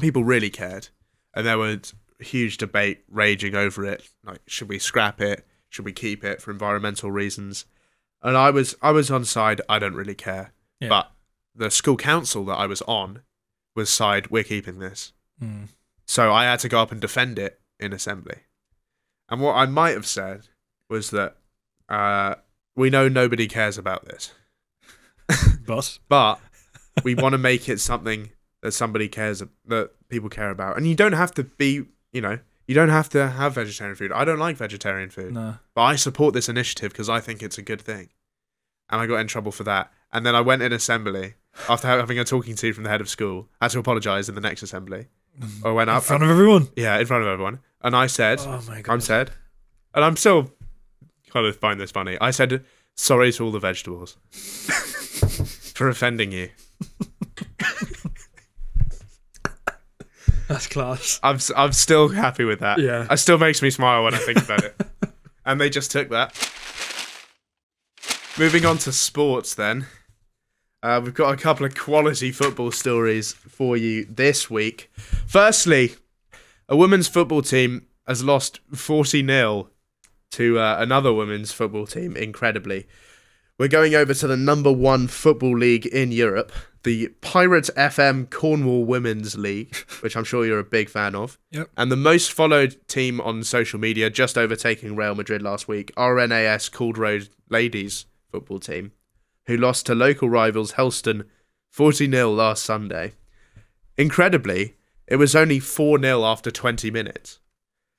Speaker 1: people really cared, and there was huge debate raging over it. Like, should we scrap it? Should we keep it for environmental reasons? And I was on side, I don't really care. Yeah. But the school council that I was on was side, we're keeping this.
Speaker 3: Mm.
Speaker 1: So I had to go up and defend it in assembly. And what I might have said was that we know nobody cares about this. But we want to make it something that somebody cares, that people care about. And you don't have to be, you don't have to have vegetarian food. I don't like vegetarian food.
Speaker 3: No.
Speaker 1: But I support this initiative because I think it's a good thing. And I got in trouble for that. And then I went in assembly after having a talking to from the head of school. I had to apologise in the next assembly. I went up.
Speaker 3: In front of everyone?
Speaker 1: Yeah, in front of everyone. And I said,
Speaker 3: oh my God.
Speaker 1: And I'm still kind of find this funny. I said, sorry to all the vegetables for offending you.
Speaker 3: That's class.
Speaker 1: I'm still happy with that.
Speaker 3: Yeah.
Speaker 1: It still makes me smile when I think about it. And they just took that. Moving on to sports then. We've got a couple of quality football stories for you this week. Firstly, a women's football team has lost 40-0 to another women's football team, incredibly. We're going over to the number one football league in Europe, the Pirate FM Cornwall Women's League, which I'm sure you're a big fan of.
Speaker 3: Yep.
Speaker 1: And the most followed team on social media, just overtaking Real Madrid last week, RNAS Cold Road Ladies football team, who lost to local rivals Helston 40-0 last Sunday. Incredibly, it was only 4-0 after 20 minutes.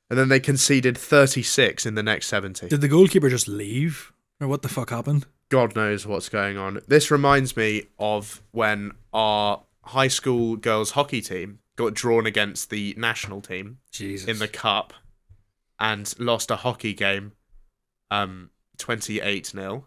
Speaker 1: And then they conceded 36 in the next 70.
Speaker 3: Did the goalkeeper just leave? Or what the fuck happened?
Speaker 1: God knows what's going on. This reminds me of when our high school girls hockey team got drawn against the national team in the cup and lost a hockey game 28-0.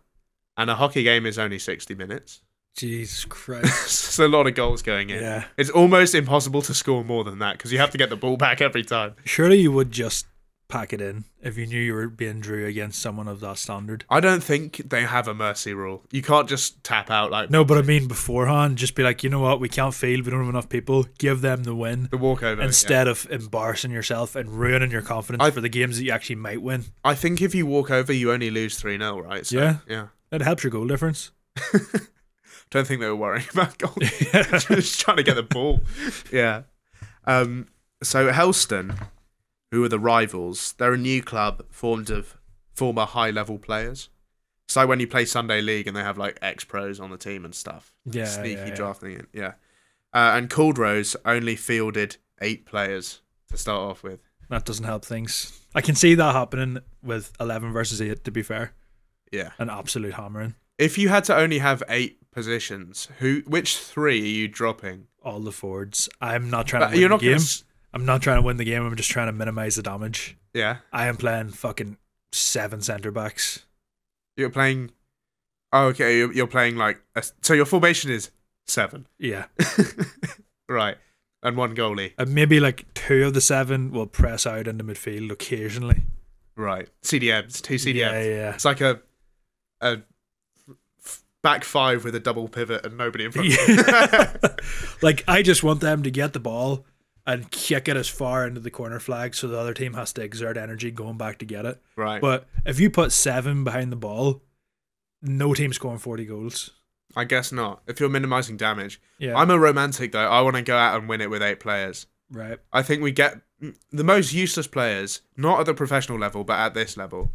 Speaker 1: And a hockey game is only 60 minutes.
Speaker 3: Jesus Christ.
Speaker 1: It's a lot of goals going in.
Speaker 3: Yeah.
Speaker 1: It's almost impossible to score more than that because you have to get the ball back every time.
Speaker 3: Surely you would just pack it in if you knew you were being drew against someone of that standard.
Speaker 1: I don't think they have a mercy rule. You can't just tap out like...
Speaker 3: No, but I mean beforehand, just be like, you know what, we can't field, we don't have enough people, give them the win.
Speaker 1: The walkover.
Speaker 3: Instead of embarrassing yourself and ruining your confidence for the games that you actually might win.
Speaker 1: I think if you walk over, you only lose 3-0, right? So, yeah.
Speaker 3: That helps your goal difference.
Speaker 1: Don't think they were worrying about goal. Just trying to get the ball. Yeah. So Helston, who are the rivals, they're a new club formed of former high-level players. It's like when you play Sunday League and they have like ex-pros on the team and stuff.
Speaker 3: Yeah.
Speaker 1: Sneaky drafting it. Yeah. And Caldrose only fielded 8 players to start off with.
Speaker 3: That doesn't help things. I can see that happening with 11 versus 8, to be fair.
Speaker 1: Yeah.
Speaker 3: An absolute hammering.
Speaker 1: If you had to only have 8 positions, which 3 are you dropping?
Speaker 3: All the forwards. I'm not trying to win the game. I'm not trying to win the game. I'm just trying to minimize the damage.
Speaker 1: Yeah.
Speaker 3: I am playing fucking 7 centre backs.
Speaker 1: You're playing... Oh, okay. You're playing like... So your formation is 7?
Speaker 3: Yeah.
Speaker 1: Right. And 1 goalie?
Speaker 3: And maybe like 2 of the 7 will press out into midfield occasionally.
Speaker 1: Right. CDMs. 2 CDMs.
Speaker 3: Yeah.
Speaker 1: It's like a back 5 with a double pivot and nobody in front.
Speaker 3: Like, I just want them to get the ball and kick it as far into the corner flag so the other team has to exert energy going back to get it.
Speaker 1: Right.
Speaker 3: But if you put 7 behind the ball, no team scoring 40 goals.
Speaker 1: I guess not. If you're minimizing damage.
Speaker 3: Yeah.
Speaker 1: I'm a romantic though. I want to go out and win it with 8 players.
Speaker 3: Right.
Speaker 1: I think we get the most useless players, not at the professional level, but at this level.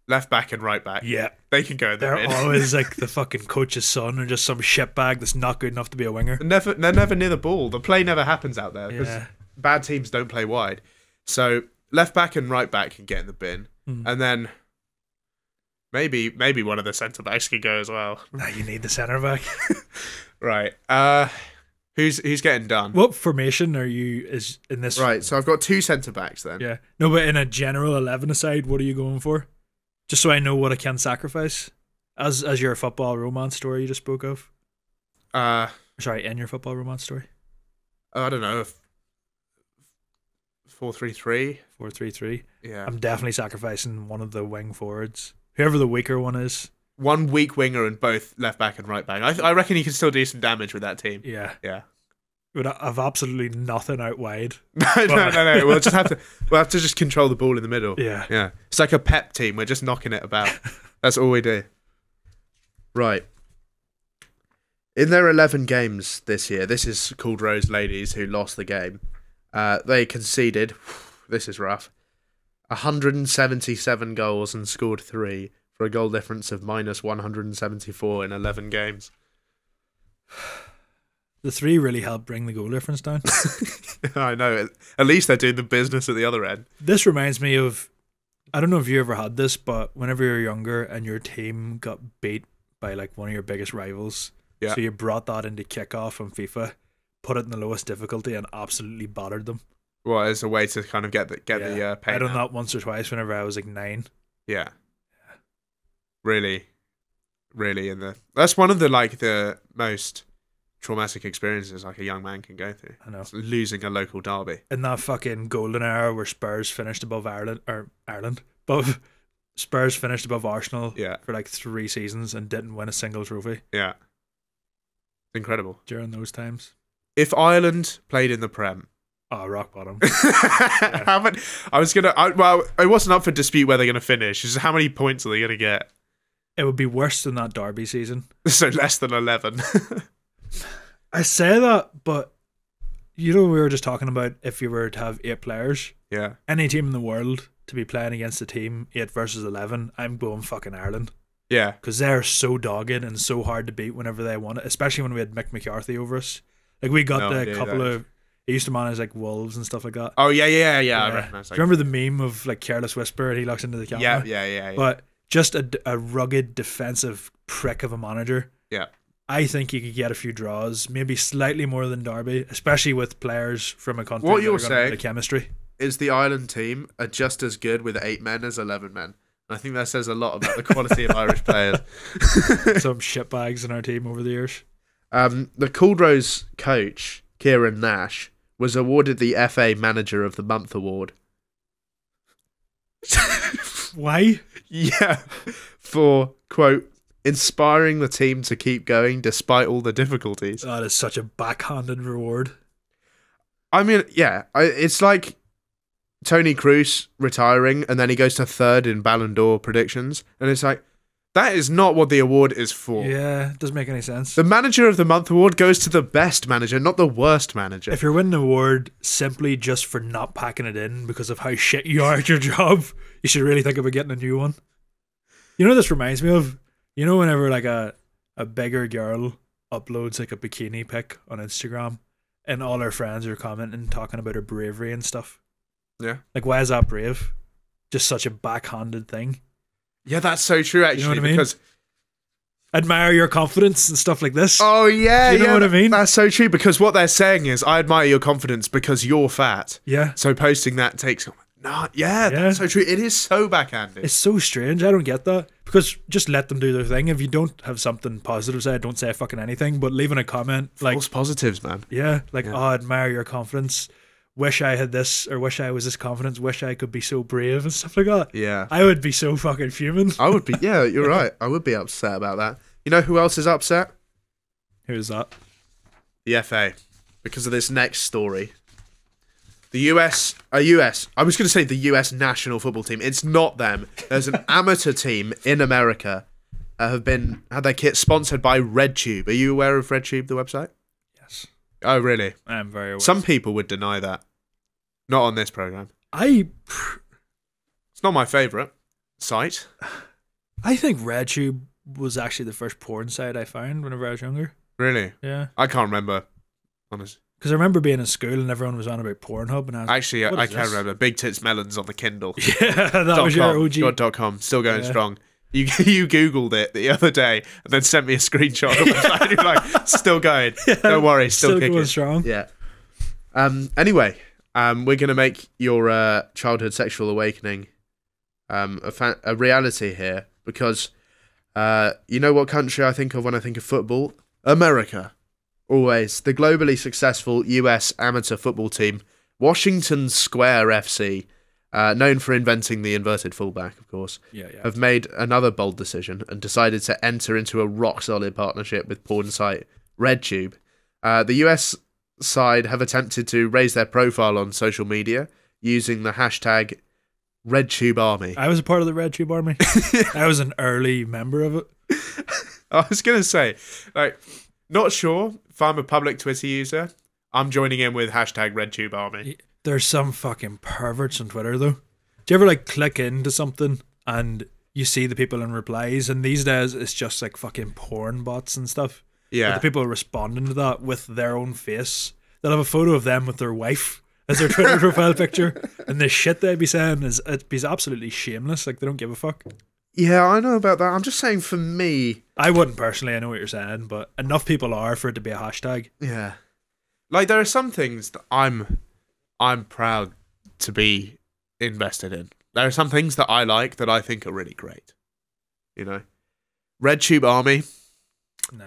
Speaker 1: Left back and right back.
Speaker 3: Yeah.
Speaker 1: They can go in the
Speaker 3: They're
Speaker 1: mid.
Speaker 3: always like the fucking coach's son or just some shitbag that's not good enough to be a winger.
Speaker 1: They're never near the ball. The play never happens out there because
Speaker 3: Yeah.
Speaker 1: bad teams don't play wide. So left back and right back can get in the bin, and then maybe one of the centre backs could go as well.
Speaker 3: Now you need the centre back.
Speaker 1: Right. Who's getting done?
Speaker 3: What formation are you is in this?
Speaker 1: Right. So I've got 2 centre backs then.
Speaker 3: Yeah. No, but in a general 11 aside, what are you going for? Just so I know what I can sacrifice. As your football romance story you just spoke of. Sorry, in your football romance story.
Speaker 1: I don't know. 4-3-3.
Speaker 3: 4-3-3.
Speaker 1: Yeah.
Speaker 3: I'm definitely sacrificing one of the wing forwards. Whoever the weaker one is.
Speaker 1: One weak winger and both left back and right back. I reckon you can still do some damage with that team.
Speaker 3: Yeah.
Speaker 1: Yeah.
Speaker 3: But I've absolutely nothing out wide.
Speaker 1: No. We'll have to just control the ball in the middle.
Speaker 3: Yeah.
Speaker 1: Yeah. It's like a pep team. We're just knocking it about. That's all we do. Right. In their 11 games this year, this is called Rose Ladies who lost the game. They conceded, this is rough, 177 goals and scored 3 for a goal difference of minus 174 in 11 games.
Speaker 3: The 3 really helped bring the goal difference down.
Speaker 1: I know. At least they're doing the business at the other end.
Speaker 3: This reminds me of, I don't know if you ever had this, but whenever you're younger and your team got beat by like one of your biggest rivals,
Speaker 1: Yeah.
Speaker 3: so you brought that into kickoff on FIFA, put it in the lowest difficulty and absolutely battered them.
Speaker 1: Well, as a way to kind of get the pain
Speaker 3: I done
Speaker 1: out.
Speaker 3: that once or twice whenever I was like 9.
Speaker 1: Yeah. Really that's one of the most traumatic experiences like a young man can go through.
Speaker 3: I know.
Speaker 1: It's losing a local derby.
Speaker 3: In that fucking golden era where Spurs finished above Spurs finished above Arsenal
Speaker 1: Yeah.
Speaker 3: for like 3 seasons and didn't win a single trophy
Speaker 1: Yeah. Incredible.
Speaker 3: during those times.
Speaker 1: If Ireland played in the Prem,
Speaker 3: Oh, rock bottom.
Speaker 1: how many? It wasn't up for dispute where they're going to finish. It's just how many points are they going to get?
Speaker 3: It would be worse than that Derby season.
Speaker 1: So less than 11.
Speaker 3: I say that, but you know, we were just talking about if you were to have 8 players,
Speaker 1: Yeah.
Speaker 3: any team in the world to be playing against a team 8 versus 11, I'm going fucking Ireland.
Speaker 1: Yeah.
Speaker 3: Because they're so dogged and so hard to beat whenever they want it, especially when we had Mick McCarthy over us. Like, we got
Speaker 1: No
Speaker 3: the
Speaker 1: idea
Speaker 3: couple
Speaker 1: that.
Speaker 3: of. He used to manage like Wolves and stuff like that.
Speaker 1: Oh, yeah. I recognize
Speaker 3: Do
Speaker 1: that.
Speaker 3: you remember the meme of like Careless Whisper and he looks into the camera?
Speaker 1: Yeah.
Speaker 3: But just a rugged defensive prick of a manager.
Speaker 1: Yeah.
Speaker 3: I think you could get a few draws, maybe slightly more than Derby, especially with players from a country
Speaker 1: What
Speaker 3: that
Speaker 1: you're
Speaker 3: are gonna have
Speaker 1: saying-
Speaker 3: the chemistry.
Speaker 1: Is the Ireland team are just as good with 8 men as 11 men? And I think that says a lot about the quality of Irish players.
Speaker 3: Some shitbags in our team over the years.
Speaker 1: The Caldrose coach, Kieran Nash, was awarded the FA Manager of the Month award.
Speaker 3: Why?
Speaker 1: Yeah. For, quote, inspiring the team to keep going despite all the difficulties.
Speaker 3: That is such a backhanded reward.
Speaker 1: I mean, yeah, it's like Tony Kroos retiring and then he goes to 3rd in Ballon d'Or predictions. And it's like, that is not what the award is for.
Speaker 3: Yeah, it doesn't make any sense.
Speaker 1: The Manager of the Month award goes to the best manager, not the worst manager.
Speaker 3: If you're winning an award simply just for not packing it in because of how shit you are at your job, you should really think about getting a new one. You know what this reminds me of? You know whenever like a bigger girl uploads like a bikini pic on Instagram and all her friends are commenting talking about her bravery and stuff?
Speaker 1: Yeah.
Speaker 3: Like, why is that brave? Just such a backhanded thing.
Speaker 1: Yeah, that's so true, actually.
Speaker 3: You know what I mean?
Speaker 1: Because
Speaker 3: Admire your confidence and stuff like this.
Speaker 1: oh yeah,
Speaker 3: Do you know
Speaker 1: yeah,
Speaker 3: what I mean?
Speaker 1: That's so true because what they're saying is, I admire your confidence because you're fat.
Speaker 3: Yeah.
Speaker 1: So posting that takes no,
Speaker 3: Yeah.
Speaker 1: that's so true. It is so backhanded.
Speaker 3: It's so strange. I don't get that. Because just let them do their thing. If you don't have something positive to say, don't say fucking anything, but leaving a comment like,
Speaker 1: False positives, man.
Speaker 3: yeah, like,
Speaker 1: Yeah.
Speaker 3: oh, I admire your confidence. Wish I had this, or wish I was this confident. Wish I could be so brave and stuff like that.
Speaker 1: Yeah.
Speaker 3: I would be so fucking fuming.
Speaker 1: I would be, yeah, you're right. I would be upset about that. You know who else is upset?
Speaker 3: Who's that?
Speaker 1: The FA. Because of this next story. I was going to say the US national football team. It's not them. There's an amateur team in America have had their kit sponsored by RedTube. Are you aware of RedTube, the website?
Speaker 3: Yes.
Speaker 1: Oh, really?
Speaker 3: I am very aware.
Speaker 1: Some people would deny that. Not on this program.
Speaker 3: I
Speaker 1: It's not my favourite site.
Speaker 3: think RedTube was actually the first porn site I found whenever I was younger.
Speaker 1: Really?
Speaker 3: Yeah.
Speaker 1: I can't remember, honestly.
Speaker 3: Because I remember being in school and everyone was on about Pornhub, and I was
Speaker 1: Actually,
Speaker 3: like,
Speaker 1: I can remember. Big Tits Melons on the Kindle.
Speaker 3: yeah, that was your OG.
Speaker 1: .com. Still going strong. You Googled it the other day and then sent me a screenshot of the website. You're like, still going. Don't worry, still kicking.
Speaker 3: Going strong.
Speaker 1: Yeah. Anyway, we're going to make your childhood sexual awakening a reality here because you know what country I think of when I think of football? America. Always. The globally successful US amateur football team, Washington Square FC, known for inventing the inverted fullback, of course, have made another bold decision and decided to enter into a rock-solid partnership with porn site RedTube. The US side have attempted to raise their profile on social media using the hashtag RedTubeArmy.
Speaker 3: I was a part of the RedTube Army. I was an early member of it.
Speaker 1: I was going to say, like, not sure if I'm a public Twitter user. I'm joining in with hashtag RedTubeArmy.
Speaker 3: There's some fucking perverts on Twitter, though. Do you ever, like, click into something and you see the people in replies? And these days, it's just, like, fucking porn bots and stuff.
Speaker 1: Yeah.
Speaker 3: But the people responding to that with their own face. They'll have a photo of them with their wife as their Twitter profile picture. And the shit they'd be saying it'd be absolutely shameless. Like, they don't give a fuck.
Speaker 1: Yeah, I know about that. I'm just saying for me...
Speaker 3: I wouldn't personally, I know what you're saying, but enough people are for it to be a hashtag.
Speaker 1: Yeah. Like, there are some things that I'm proud to be invested in. There are some things that I like that I think are really great. You know? RedTube Army.
Speaker 3: Nah.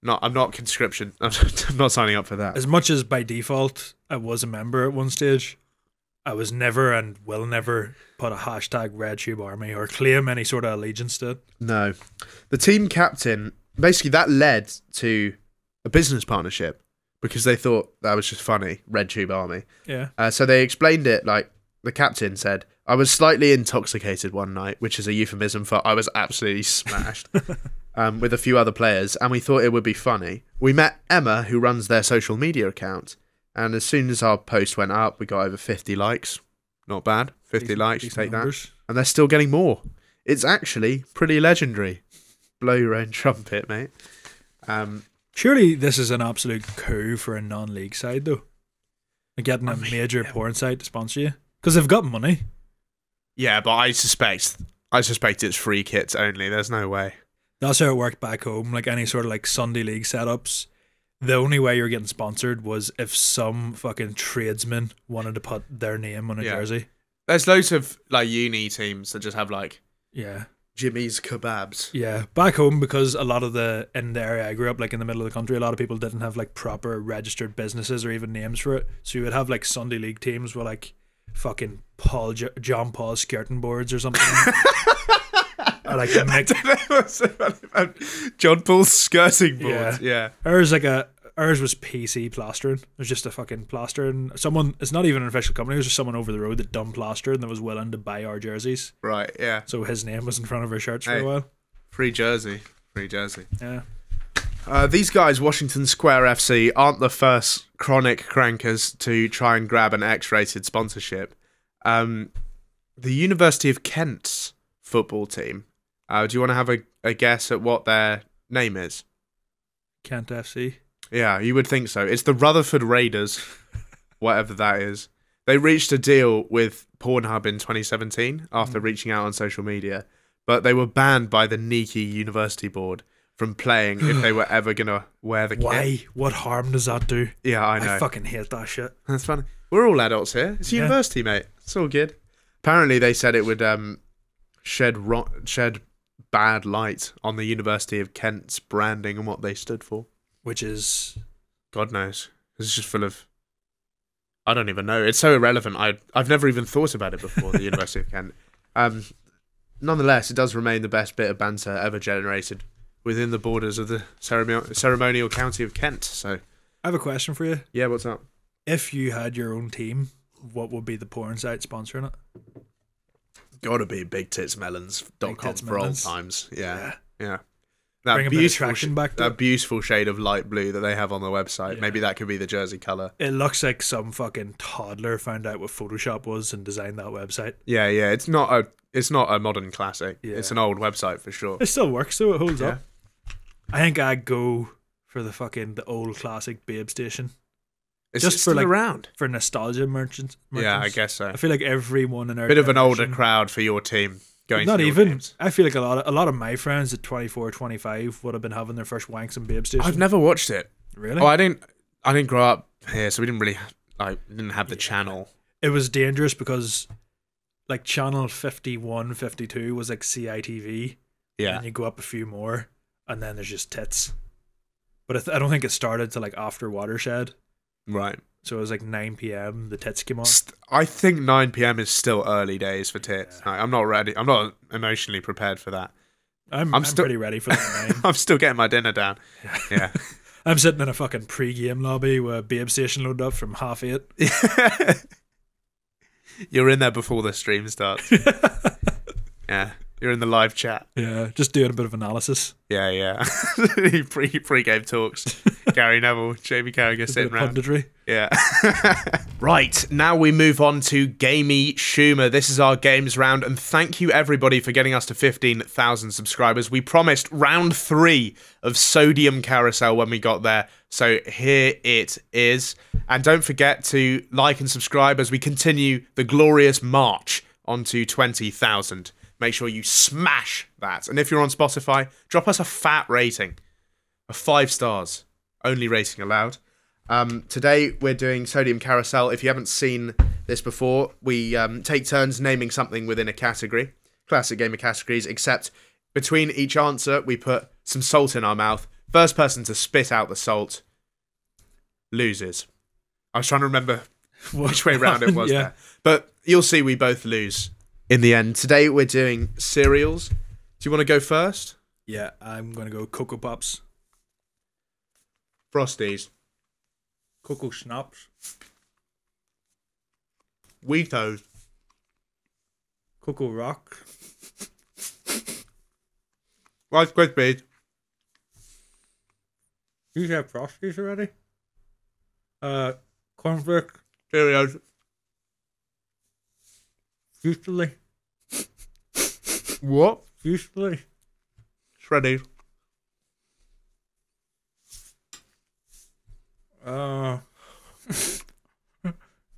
Speaker 1: No, I'm not conscription. I'm not signing up for that.
Speaker 3: As much as by default I was a member at one stage, I was never and will never put a hashtag RedTube Army or claim any sort of allegiance to it.
Speaker 1: No. The team captain, basically that led to a business partnership because they thought that was just funny, RedTube Army.
Speaker 3: Yeah.
Speaker 1: So they explained it like the captain said, I was slightly intoxicated one night, which is a euphemism for I was absolutely smashed, with a few other players, and we thought it would be funny. We met Emma, who runs their social media account, and as soon as our post went up, we got over 50 likes. Not bad. 50 likes, you take
Speaker 3: numbers.
Speaker 1: that. And they're still getting more. It's actually pretty legendary. Blow your own trumpet, mate.
Speaker 3: Surely this is an absolute coup for a non-league side, though. Like getting a major porn site to sponsor you. Because they've got money.
Speaker 1: Yeah, but I suspect it's free kits only. There's no way.
Speaker 3: That's how it worked back home. Like any sort of like Sunday league setups. The only way you're getting sponsored was if some fucking tradesman wanted to put their name on a jersey.
Speaker 1: There's loads of like uni teams that just have like Jimmy's Kebabs.
Speaker 3: Yeah, back home, because a lot of in the area I grew up, like in the middle of the country, a lot of people didn't have like proper registered businesses or even names for it. So you would have like Sunday league teams with like fucking John Paul skirting boards or something. Or like
Speaker 1: John Paul's skirting boards. Yeah.
Speaker 3: Ours was PC plastering. It was just a fucking plastering. It's not even an official company. It was just someone over the road that done plastered and that was willing to buy our jerseys.
Speaker 1: Right. Yeah.
Speaker 3: So his name was in front of our shirts for a while.
Speaker 1: Free jersey.
Speaker 3: Yeah.
Speaker 1: These guys, Washington Square FC, aren't the first chronic crankers to try and grab an X-rated sponsorship. The University of Kent's football team. Do you want to have a guess at what their name is?
Speaker 3: Kent FC.
Speaker 1: Yeah, you would think so. It's the Rutherford Raiders, whatever that is. They reached a deal with Pornhub in 2017 after reaching out on social media, but they were banned by the Nike University Board from playing if they were ever going to wear the kit.
Speaker 3: Why? What harm does that do?
Speaker 1: Yeah, I know.
Speaker 3: I fucking hate that shit.
Speaker 1: That's funny. We're all adults here. It's university, mate. It's all good. Apparently, they said it would shed bad light on the University of Kent's branding and what they stood for.
Speaker 3: Which is...
Speaker 1: God knows. It's just full of... I don't even know. It's so irrelevant. I've never even thought about it before, the University of Kent. Nonetheless, it does remain the best bit of banter ever generated within the borders of the ceremonial county of Kent. So,
Speaker 3: I have a question for you.
Speaker 1: Yeah, what's up?
Speaker 3: If you had your own team, what would be the porn site sponsoring it?
Speaker 1: Gotta be BigTitsMelons.com for old times. Yeah. Yeah.
Speaker 3: Bring a bit of traction back to
Speaker 1: that
Speaker 3: it.
Speaker 1: beautiful shade of light blue that they have on their website.
Speaker 3: Yeah.
Speaker 1: Maybe that could be the jersey colour.
Speaker 3: It looks like some fucking toddler found out what Photoshop was and designed that website.
Speaker 1: Yeah. It's not a modern classic.
Speaker 3: Yeah.
Speaker 1: It's an old website for sure.
Speaker 3: It still works though. It holds
Speaker 1: Yeah.
Speaker 3: up. I think I'd go for the old classic Babe Station
Speaker 1: It's
Speaker 3: just
Speaker 1: just
Speaker 3: for,
Speaker 1: still
Speaker 3: like,
Speaker 1: around.
Speaker 3: for nostalgia merchants.
Speaker 1: Yeah, I guess so.
Speaker 3: I feel like everyone in our
Speaker 1: Bit of an older
Speaker 3: generation-
Speaker 1: crowd for your team going.
Speaker 3: Not
Speaker 1: to your
Speaker 3: even.
Speaker 1: games.
Speaker 3: I feel like a lot of my friends at 24, 25 would have been having their first wanks in Babe Station.
Speaker 1: I've never watched it.
Speaker 3: Really?
Speaker 1: Oh, I didn't grow up here, so we didn't really didn't have the channel.
Speaker 3: It was dangerous because like channel 51, 52 was like CITV.
Speaker 1: Yeah.
Speaker 3: And you go up a few more and then there's just tits. But I don't think it started till like after Watershed.
Speaker 1: Right.
Speaker 3: So it was like 9 p.m. the tits came on.
Speaker 1: I think 9 p.m. is still early days for tits. I'm not ready. I'm not emotionally prepared for that.
Speaker 3: I'm
Speaker 1: still-
Speaker 3: pretty ready for that 9.
Speaker 1: I'm still getting my dinner down. Yeah.
Speaker 3: I'm sitting in a fucking pre-game lobby with Babe Station loaded up from 8:30.
Speaker 1: You're in there before the stream starts. Yeah. You're in the live chat.
Speaker 3: Yeah, just doing a bit of analysis.
Speaker 1: Yeah. Pre-game talks. Gary Neville, Jamie Carragher
Speaker 3: A bit
Speaker 1: sitting
Speaker 3: of
Speaker 1: around.
Speaker 3: punditry.
Speaker 1: Yeah. Right, now we move on to Gamey Schumer. This is our games round, and thank you everybody for getting us to 15,000 subscribers. We promised round 3 of Sodium Carousel when we got there, so here it is. And don't forget to like and subscribe as we continue the glorious march onto 20,000. Make sure you smash that. And if you're on Spotify, drop us a fat rating. A 5 stars. Only rating allowed. Today we're doing Sodium Carousel. If you haven't seen this before, we take turns naming something within a category. Classic game of categories, except between each answer we put some salt in our mouth. First person to spit out the salt loses. I was trying to remember which way round it was
Speaker 3: Yeah.
Speaker 1: there. But you'll see we both lose in the end. Today we're doing cereals. Do you want to go first?
Speaker 3: Yeah, I'm going to go Cocoa Pops.
Speaker 1: Frosties.
Speaker 3: Cocoa Schnapps.
Speaker 1: Weetos.
Speaker 3: Cocoa Rock.
Speaker 1: Rice Krispies.
Speaker 3: You have Frosties already? Cornflake.
Speaker 1: Cheerios.
Speaker 3: Fusely.
Speaker 1: What?
Speaker 3: Fusely.
Speaker 1: Shreddies.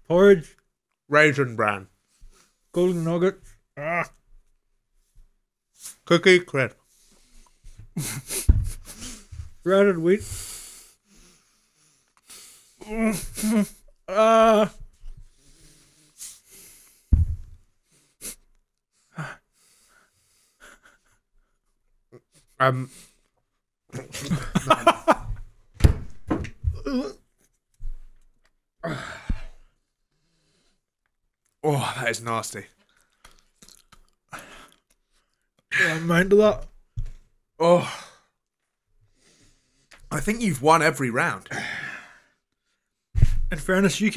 Speaker 3: Porridge.
Speaker 1: Raisin Bran.
Speaker 3: Golden Nuggets.
Speaker 1: Cookie Crisp.
Speaker 3: Shredded wheat.
Speaker 1: Oh, that is nasty.
Speaker 3: Yeah, I'm into that.
Speaker 1: Oh. I think you've won every round.
Speaker 3: In fairness, you've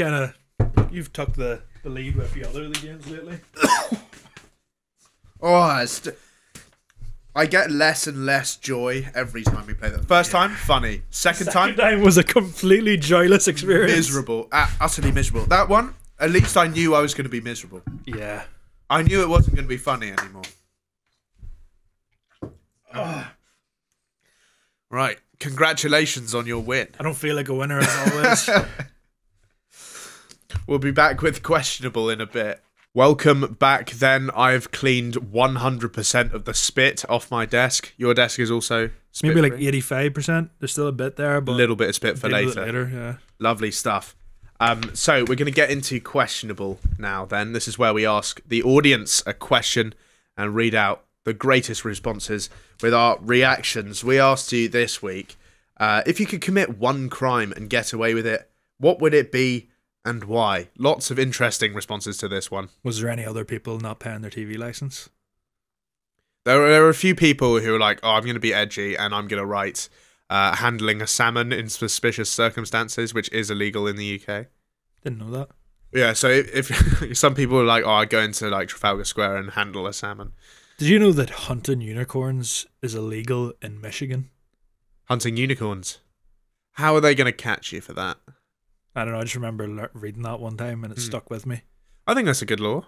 Speaker 3: took the lead with a few other of the games lately.
Speaker 1: Oh, I get less and less joy every time we play that. First time, funny. Second time,
Speaker 3: Time was a completely joyless experience.
Speaker 1: miserable. Utterly miserable. That one, at least I knew I was going to be miserable.
Speaker 3: Yeah.
Speaker 1: I knew it wasn't going to be funny anymore. Right. Congratulations on your win.
Speaker 3: I don't feel like a winner as always.
Speaker 1: We'll be back with questionable in a bit. Welcome back then. I've cleaned 100% of the spit off my desk. Your desk is also spit
Speaker 3: Maybe like
Speaker 1: free?
Speaker 3: 85%. There's still a bit there, but
Speaker 1: A little bit of spit for
Speaker 3: deal with it
Speaker 1: later.
Speaker 3: Yeah.
Speaker 1: Lovely stuff. So we're going to get into questionable now then. This is where we ask the audience a question and read out the greatest responses with our reactions. We asked you this week, if you could commit one crime and get away with it, what would it be and why? Lots of interesting responses to this one.
Speaker 3: Was there any other people not paying their TV license?
Speaker 1: There are a few people who are like, oh, I'm going to be edgy and I'm going to write handling a salmon in suspicious circumstances, which is illegal in the UK.
Speaker 3: Didn't know that.
Speaker 1: Yeah, so if some people are like, oh, I go into like Trafalgar Square and handle a salmon.
Speaker 3: Did you know that hunting unicorns is illegal in Michigan?
Speaker 1: Hunting unicorns. How are they going to catch you for that?
Speaker 3: I don't know. I just remember reading that one time and it stuck with me.
Speaker 1: I think that's a good law.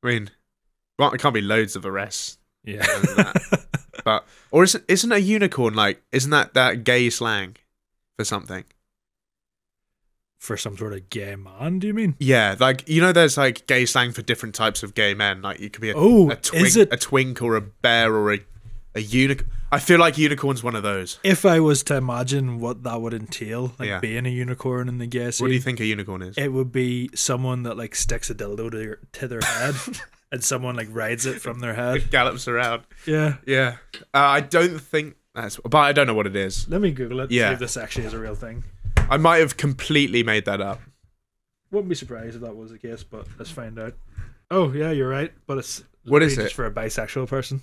Speaker 1: I mean, well, it can't be loads of arrests.
Speaker 3: Yeah.
Speaker 1: But or isn't a unicorn like? Isn't that gay slang for something?
Speaker 3: For some sort of gay man, do you mean?
Speaker 1: Yeah, like there's like gay slang for different types of gay men. Like you could be
Speaker 3: is it?
Speaker 1: a twink or a bear or a unicorn. I feel like unicorn's one of those.
Speaker 3: If I was to imagine what that would entail, like being a unicorn in the gay scene,
Speaker 1: What do you think a unicorn is?
Speaker 3: it would be someone that like sticks a dildo to their head and someone like rides it from their head.
Speaker 1: It gallops around.
Speaker 3: Yeah.
Speaker 1: Yeah. I don't think that's, but I don't know what it is.
Speaker 3: Let me Google it.
Speaker 1: Yeah.
Speaker 3: See if this actually is a real thing.
Speaker 1: I might have completely made that up.
Speaker 3: Wouldn't be surprised if that was the case, but let's find out. Oh yeah, you're right. But it's
Speaker 1: What is
Speaker 3: just
Speaker 1: it?
Speaker 3: for a bisexual person.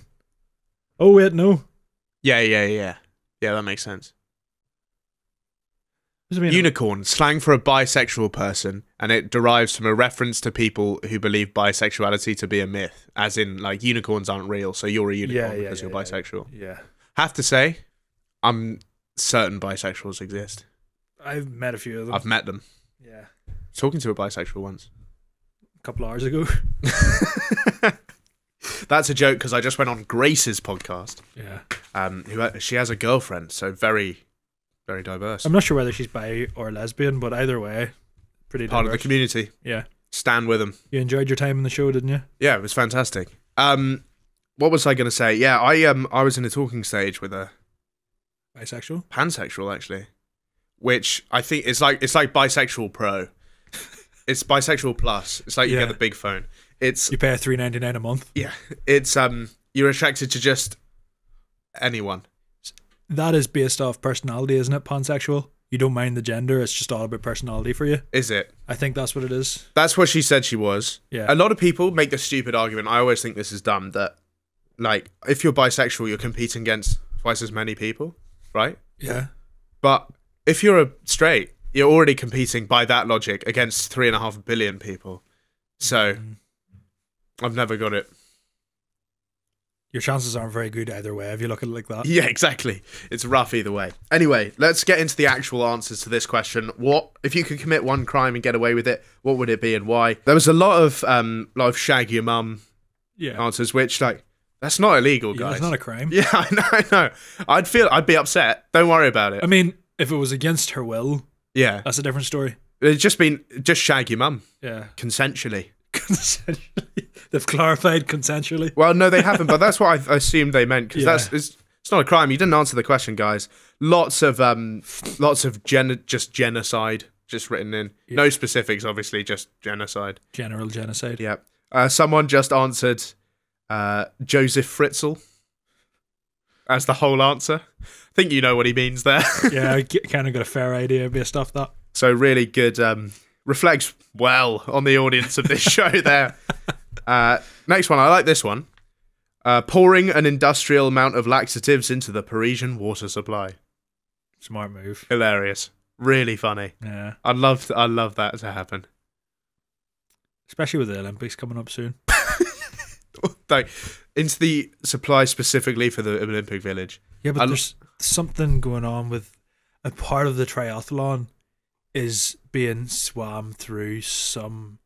Speaker 3: Oh wait, no.
Speaker 1: Yeah. Yeah, that makes sense.
Speaker 3: What does it mean?
Speaker 1: Unicorn, slang for a bisexual person, and it derives from a reference to people who believe bisexuality to be a myth, as in, like, unicorns aren't real, so you're a unicorn because you're bisexual.
Speaker 3: Yeah.
Speaker 1: Have to say, I'm certain bisexuals exist.
Speaker 3: I've met a few of them.
Speaker 1: I've met them.
Speaker 3: Yeah.
Speaker 1: Talking to a bisexual once.
Speaker 3: A couple hours ago.
Speaker 1: That's a joke because I just went on Grace's podcast.
Speaker 3: Yeah.
Speaker 1: She has a girlfriend, so very, very diverse.
Speaker 3: I'm not sure whether she's bi or lesbian, but either way, pretty diverse.
Speaker 1: Part of the community.
Speaker 3: Yeah.
Speaker 1: Stand with them.
Speaker 3: You enjoyed your time in the show, didn't you?
Speaker 1: Yeah, it was fantastic. What was I going to say? Yeah, I was in a talking stage with a
Speaker 3: Bisexual?
Speaker 1: pansexual actually, which I think is like bisexual pro. It's bisexual plus. It's like you get the big phone. It's
Speaker 3: You pay $3.99 a month.
Speaker 1: yeah. It's you're attracted to just anyone.
Speaker 3: That is based off personality, isn't it? Pansexual. You don't mind the gender. It's just all about personality for you.
Speaker 1: Is it?
Speaker 3: I think that's what it is.
Speaker 1: That's what she said she was.
Speaker 3: Yeah.
Speaker 1: A lot of people make the stupid argument. I always think this is dumb. That like if you're bisexual, you're competing against twice as many people, right?
Speaker 3: Yeah.
Speaker 1: But if you're a straight, you're already competing by that logic against 3.5 billion people. So I've never got it.
Speaker 3: Your chances aren't very good either way if you look at it like that.
Speaker 1: Yeah, exactly. It's rough either way. Anyway, let's get into the actual answers to this question. What if you could commit one crime and get away with it? What would it be and why? There was a lot of shag your mum answers, which like that's not illegal, guys.
Speaker 3: It's not a crime.
Speaker 1: Yeah, I know. I'd be upset. Don't worry about it.
Speaker 3: I mean, if it was against her will,
Speaker 1: yeah,
Speaker 3: that's a different story.
Speaker 1: it's just shag your mum
Speaker 3: Yeah.
Speaker 1: consensually.
Speaker 3: Consensually. They've clarified consensually.
Speaker 1: Well, no, they haven't, but that's what I assumed they meant because
Speaker 3: Yeah.
Speaker 1: it's not a crime. You didn't answer the question, guys. Lots of just genocide just written in.
Speaker 3: Yeah.
Speaker 1: No specifics, obviously, just genocide.
Speaker 3: General genocide.
Speaker 1: Yeah. Someone just answered Joseph Fritzl as the whole answer. I think you know what he means there.
Speaker 3: Yeah, I kind of got a fair idea based off that.
Speaker 1: So really good. Reflects well on the audience of this show there. Next one, I like this one. Pouring an industrial amount of laxatives into the Parisian water supply.
Speaker 3: Smart move.
Speaker 1: Hilarious. Really funny.
Speaker 3: Yeah.
Speaker 1: I'd love that to happen.
Speaker 3: Especially with the Olympics coming up soon.
Speaker 1: Like, into the supply specifically for the Olympic Village.
Speaker 3: Yeah, but there's something going on with a part of the triathlon is being swam through some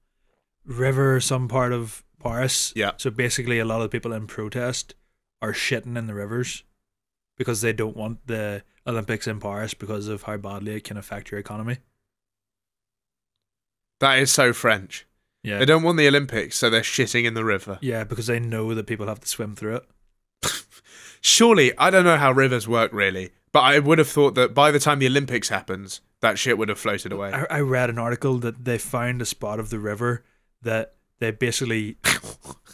Speaker 3: river, some part of Paris.
Speaker 1: Yeah.
Speaker 3: So basically a lot of people in protest are shitting in the rivers because they don't want the Olympics in Paris because of how badly it can affect your economy.
Speaker 1: That is so French.
Speaker 3: Yeah.
Speaker 1: They don't want the Olympics, so they're shitting in the river.
Speaker 3: Yeah, because they know that people have to swim through it.
Speaker 1: Surely, I don't know how rivers work really, but I would have thought that by the time the Olympics happens, that shit would have floated away.
Speaker 3: I read an article that they found a spot of the river that they basically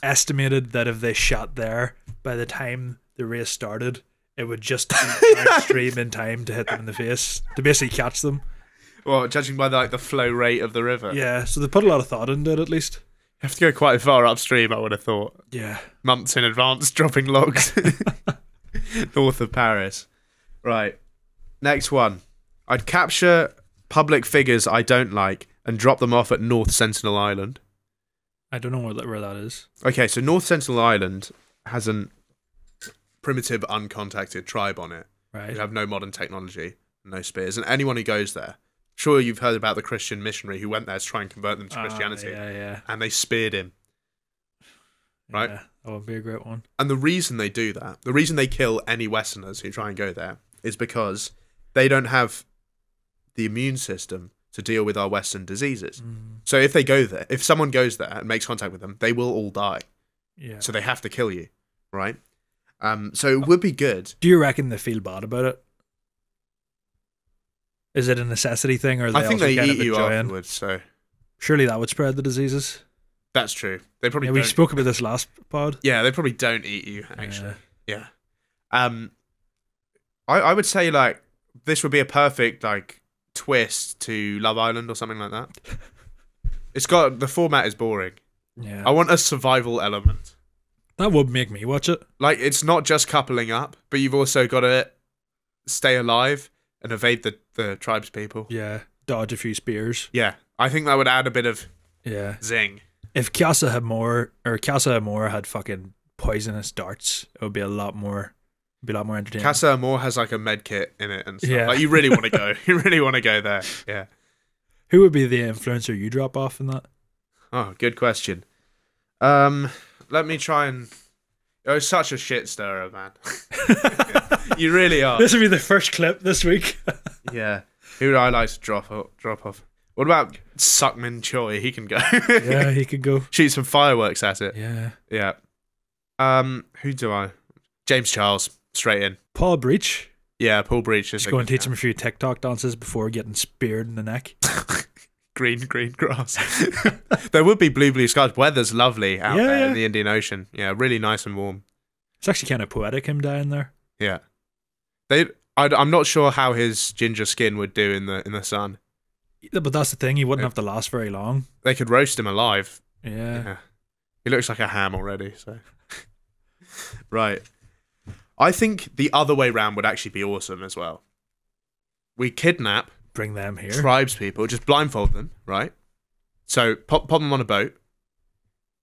Speaker 3: estimated that if they shot there, by the time the race started, it would just be downstream in time to hit them in the face, to basically catch them.
Speaker 1: Well, judging by the flow rate of the river.
Speaker 3: Yeah, so they put a lot of thought into it at least.
Speaker 1: You have to go quite far upstream, I would have thought.
Speaker 3: Yeah.
Speaker 1: Months in advance, dropping logs. North of Paris. Right. Next one. I'd capture public figures I don't like and drop them off at North Sentinel Island.
Speaker 3: I don't know where that is.
Speaker 1: Okay, so North Sentinel Island has a primitive, uncontacted tribe on it.
Speaker 3: Right.
Speaker 1: You have no modern technology, no spears, and anyone who goes there. Sure, you've heard about the Christian missionary who went there to try and convert them to Christianity.
Speaker 3: Yeah.
Speaker 1: And they speared him. Right?
Speaker 3: Yeah, that would be a great one.
Speaker 1: And the reason they do that, the reason they kill any Westerners who try and go there, is because they don't have the immune system to deal with our Western diseases. So if they go there, if someone goes there and makes contact with them, they will all die.
Speaker 3: Yeah.
Speaker 1: So they have to kill you, right? So it would be good.
Speaker 3: Do you reckon they feel bad about it? Is it a necessity thing, or are they
Speaker 1: I think
Speaker 3: also
Speaker 1: they
Speaker 3: kind
Speaker 1: eat
Speaker 3: of
Speaker 1: you
Speaker 3: enjoying?
Speaker 1: afterwards, so
Speaker 3: Surely that would spread the diseases.
Speaker 1: that's true. They probably
Speaker 3: Yeah, we
Speaker 1: don't.
Speaker 3: spoke about this last pod.
Speaker 1: Yeah, they probably don't eat you, actually. Yeah. I would say, like, this would be a perfect, like, twist to Love Island or something like that. The format is boring.
Speaker 3: Yeah.
Speaker 1: I want a survival element.
Speaker 3: That would make me watch it.
Speaker 1: Like, it's not just coupling up, but you've also got to stay alive and evade the tribes people.
Speaker 3: Yeah. Dodge a few spears.
Speaker 1: Yeah. I think that would add a bit of
Speaker 3: Yeah.
Speaker 1: zing.
Speaker 3: If Casa Amor had fucking poisonous darts, it would be a lot more entertaining.
Speaker 1: Casa Amor has, like, a med kit in it and stuff.
Speaker 3: Yeah.
Speaker 1: Like, you really want to go. You really want to go there. Yeah.
Speaker 3: Who would be the influencer you drop off in that?
Speaker 1: Oh, good question. Let me try and... Oh, such a shit stirrer, man. You really are.
Speaker 3: This would be the first clip this week.
Speaker 1: Yeah. Who would I like to drop off? What about Suckman Choi? He can go.
Speaker 3: Yeah, he could go.
Speaker 1: Shoot some fireworks at it.
Speaker 3: Yeah.
Speaker 1: Yeah. Who do I... James Charles. Straight in.
Speaker 3: Paul Breach.
Speaker 1: Yeah, Paul Breach.
Speaker 3: Just go and teach him a few TikTok dances before getting speared in the neck.
Speaker 1: Green grass. There would be blue skies. Weather's lovely out there
Speaker 3: Yeah.
Speaker 1: in the Indian Ocean. Yeah, really nice and warm.
Speaker 3: It's actually kind of poetic, him dying there.
Speaker 1: Yeah. I'm not sure how his ginger skin would do in the sun.
Speaker 3: But that's the thing, he wouldn't have to last very long.
Speaker 1: They could roast him alive.
Speaker 3: Yeah.
Speaker 1: He looks like a ham already, so. Right. I think the other way round would actually be awesome as well. We kidnap,
Speaker 3: Bring them here.
Speaker 1: tribes people, just blindfold them, right? So pop them on a boat.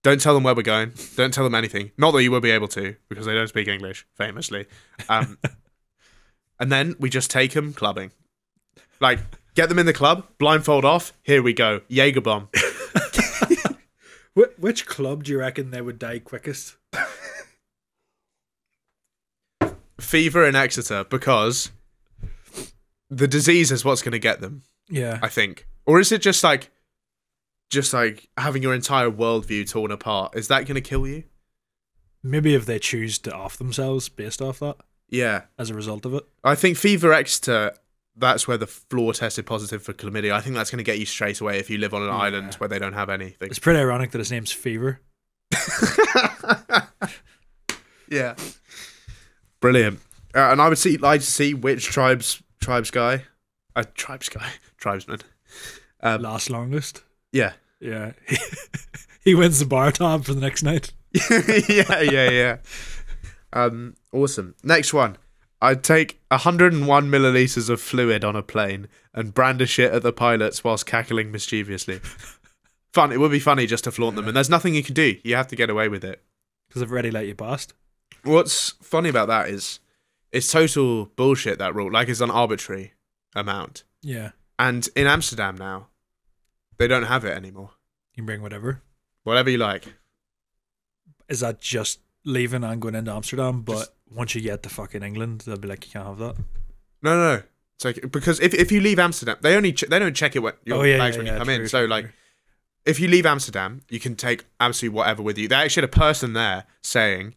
Speaker 1: Don't tell them where we're going. Don't tell them anything. Not that you will be able to, because they don't speak English, famously. And then we just take them clubbing. Like, get them in the club, blindfold off, here we go. Jaeger bomb.
Speaker 3: Which club do you reckon they would die quickest?
Speaker 1: Fever in Exeter, because the disease is what's going to get them,
Speaker 3: Yeah.
Speaker 1: I think. Or is it just like having your entire worldview torn apart? Is that going to kill you?
Speaker 3: Maybe if they choose to off themselves based off that,
Speaker 1: Yeah.
Speaker 3: as a result of it.
Speaker 1: I think Fever Exeter, that's where the floor tested positive for chlamydia. I think that's going to get you straight away if you live on an island where they don't have anything.
Speaker 3: It's pretty ironic that his name's Fever.
Speaker 1: Yeah. Brilliant. And I would like to see which tribesman.
Speaker 3: Last longest.
Speaker 1: Yeah.
Speaker 3: Yeah. He wins the bar tab for the next night.
Speaker 1: yeah. Awesome. Next one. I'd take 101 milliliters of fluid on a plane and brandish it at the pilots whilst cackling mischievously. Fun. It would be funny just to flaunt them, and there's nothing you can do. You have to get away with it.
Speaker 3: Because they've already let you past.
Speaker 1: What's funny about that is it's total bullshit, that rule. Like, it's an arbitrary amount.
Speaker 3: Yeah.
Speaker 1: And in Amsterdam now, they don't have it anymore.
Speaker 3: You can bring whatever.
Speaker 1: Whatever you like.
Speaker 3: Is that just leaving and going into Amsterdam? But once you get to fucking England, they'll be like, you can't have that.
Speaker 1: No. It's like, because if you leave Amsterdam, they don't check it when your bags when you come in. So like, if you leave Amsterdam, you can take absolutely whatever with you. They actually had a person there saying,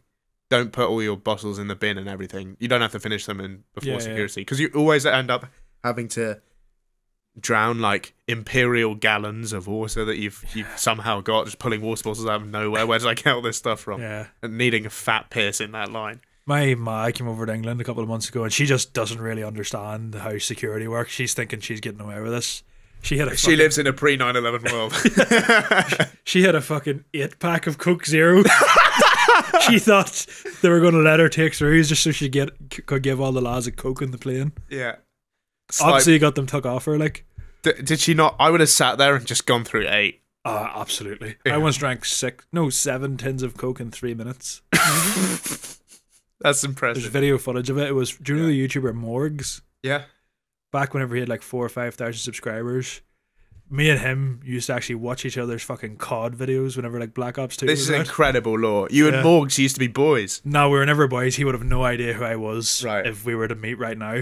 Speaker 1: don't put all your bottles in the bin and everything. You don't have to finish them before security, because you always end up having to drown like imperial gallons of water that you've somehow got, just pulling water bottles out of nowhere. Where did I get all this stuff from?
Speaker 3: Yeah.
Speaker 1: And needing a fat piss in that line.
Speaker 3: My ma came over to England a couple of months ago, and she just doesn't really understand how security works. She's thinking she's getting away with this. She
Speaker 1: lives in a pre 9/11 world.
Speaker 3: She had a fucking 8-pack of Coke Zero. She thought they were going to let her take throughs just so she could give all the lads a Coke in the plane.
Speaker 1: Yeah.
Speaker 3: Obviously, got them took off her. Like,
Speaker 1: did she not? I would have sat there and just gone through 8.
Speaker 3: Absolutely.
Speaker 1: Yeah.
Speaker 3: I once drank 7 tins of Coke in 3 minutes.
Speaker 1: That's
Speaker 3: There's
Speaker 1: impressive.
Speaker 3: video footage of it. It was, do you know the YouTuber Morgs?
Speaker 1: Yeah.
Speaker 3: Back whenever he had like 4,000 or 5,000 subscribers. Me and him used to actually watch each other's fucking COD videos whenever like Black Ops 2
Speaker 1: This
Speaker 3: was
Speaker 1: is
Speaker 3: out.
Speaker 1: incredible lore. You and
Speaker 3: Yeah.
Speaker 1: Morgs used to be boys.
Speaker 3: No, we were never boys. He would have no idea who I was
Speaker 1: Right.
Speaker 3: if we were to meet right now.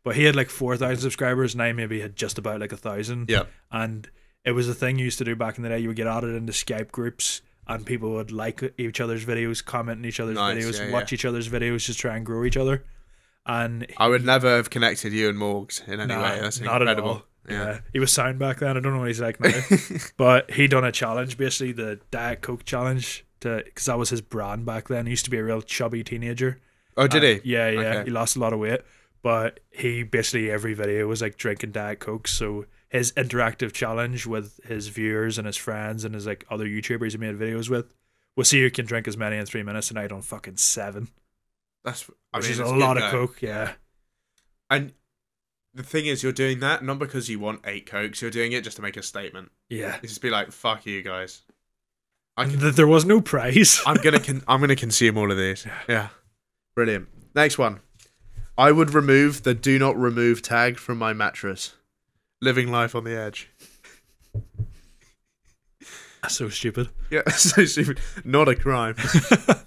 Speaker 3: But he had like 4,000 subscribers and I maybe had just about like 1,000.
Speaker 1: Yeah.
Speaker 3: And it was a thing you used to do back in the day. You would get added into Skype groups and people would like each other's videos, comment on each other's
Speaker 1: Nice,
Speaker 3: videos,
Speaker 1: yeah,
Speaker 3: watch
Speaker 1: yeah.
Speaker 3: each other's videos, just try and grow each other. And
Speaker 1: I would never have connected you and Morgs in any
Speaker 3: Nah,
Speaker 1: way. That's
Speaker 3: not
Speaker 1: incredible.
Speaker 3: at all.
Speaker 1: Yeah.
Speaker 3: He was signed back then. I don't know what he's like now. But he done a challenge, basically the Diet Coke challenge, because that was his brand back then. He used to be a real chubby teenager.
Speaker 1: Oh, did he?
Speaker 3: Yeah.
Speaker 1: Okay.
Speaker 3: He lost a lot of weight. But he basically, every video was like drinking Diet Coke. So his interactive challenge with his viewers and his friends and his like other YouTubers he made videos with was see who can drink as many in 3 minutes, and I done fucking 7.
Speaker 1: That's
Speaker 3: Which is
Speaker 1: it's
Speaker 3: a
Speaker 1: good
Speaker 3: lot of
Speaker 1: though.
Speaker 3: Coke, yeah.
Speaker 1: And the thing is, you're doing that not because you want 8 Cokes. You're doing it just to make a statement.
Speaker 3: Yeah.
Speaker 1: You just be like, "Fuck you guys."
Speaker 3: And there was no prize.
Speaker 1: I'm gonna consume all of these. Yeah, brilliant. Next one. I would remove the "Do Not Remove" tag from my mattress. Living life on the edge.
Speaker 3: That's so stupid.
Speaker 1: Yeah, so stupid. Not a crime.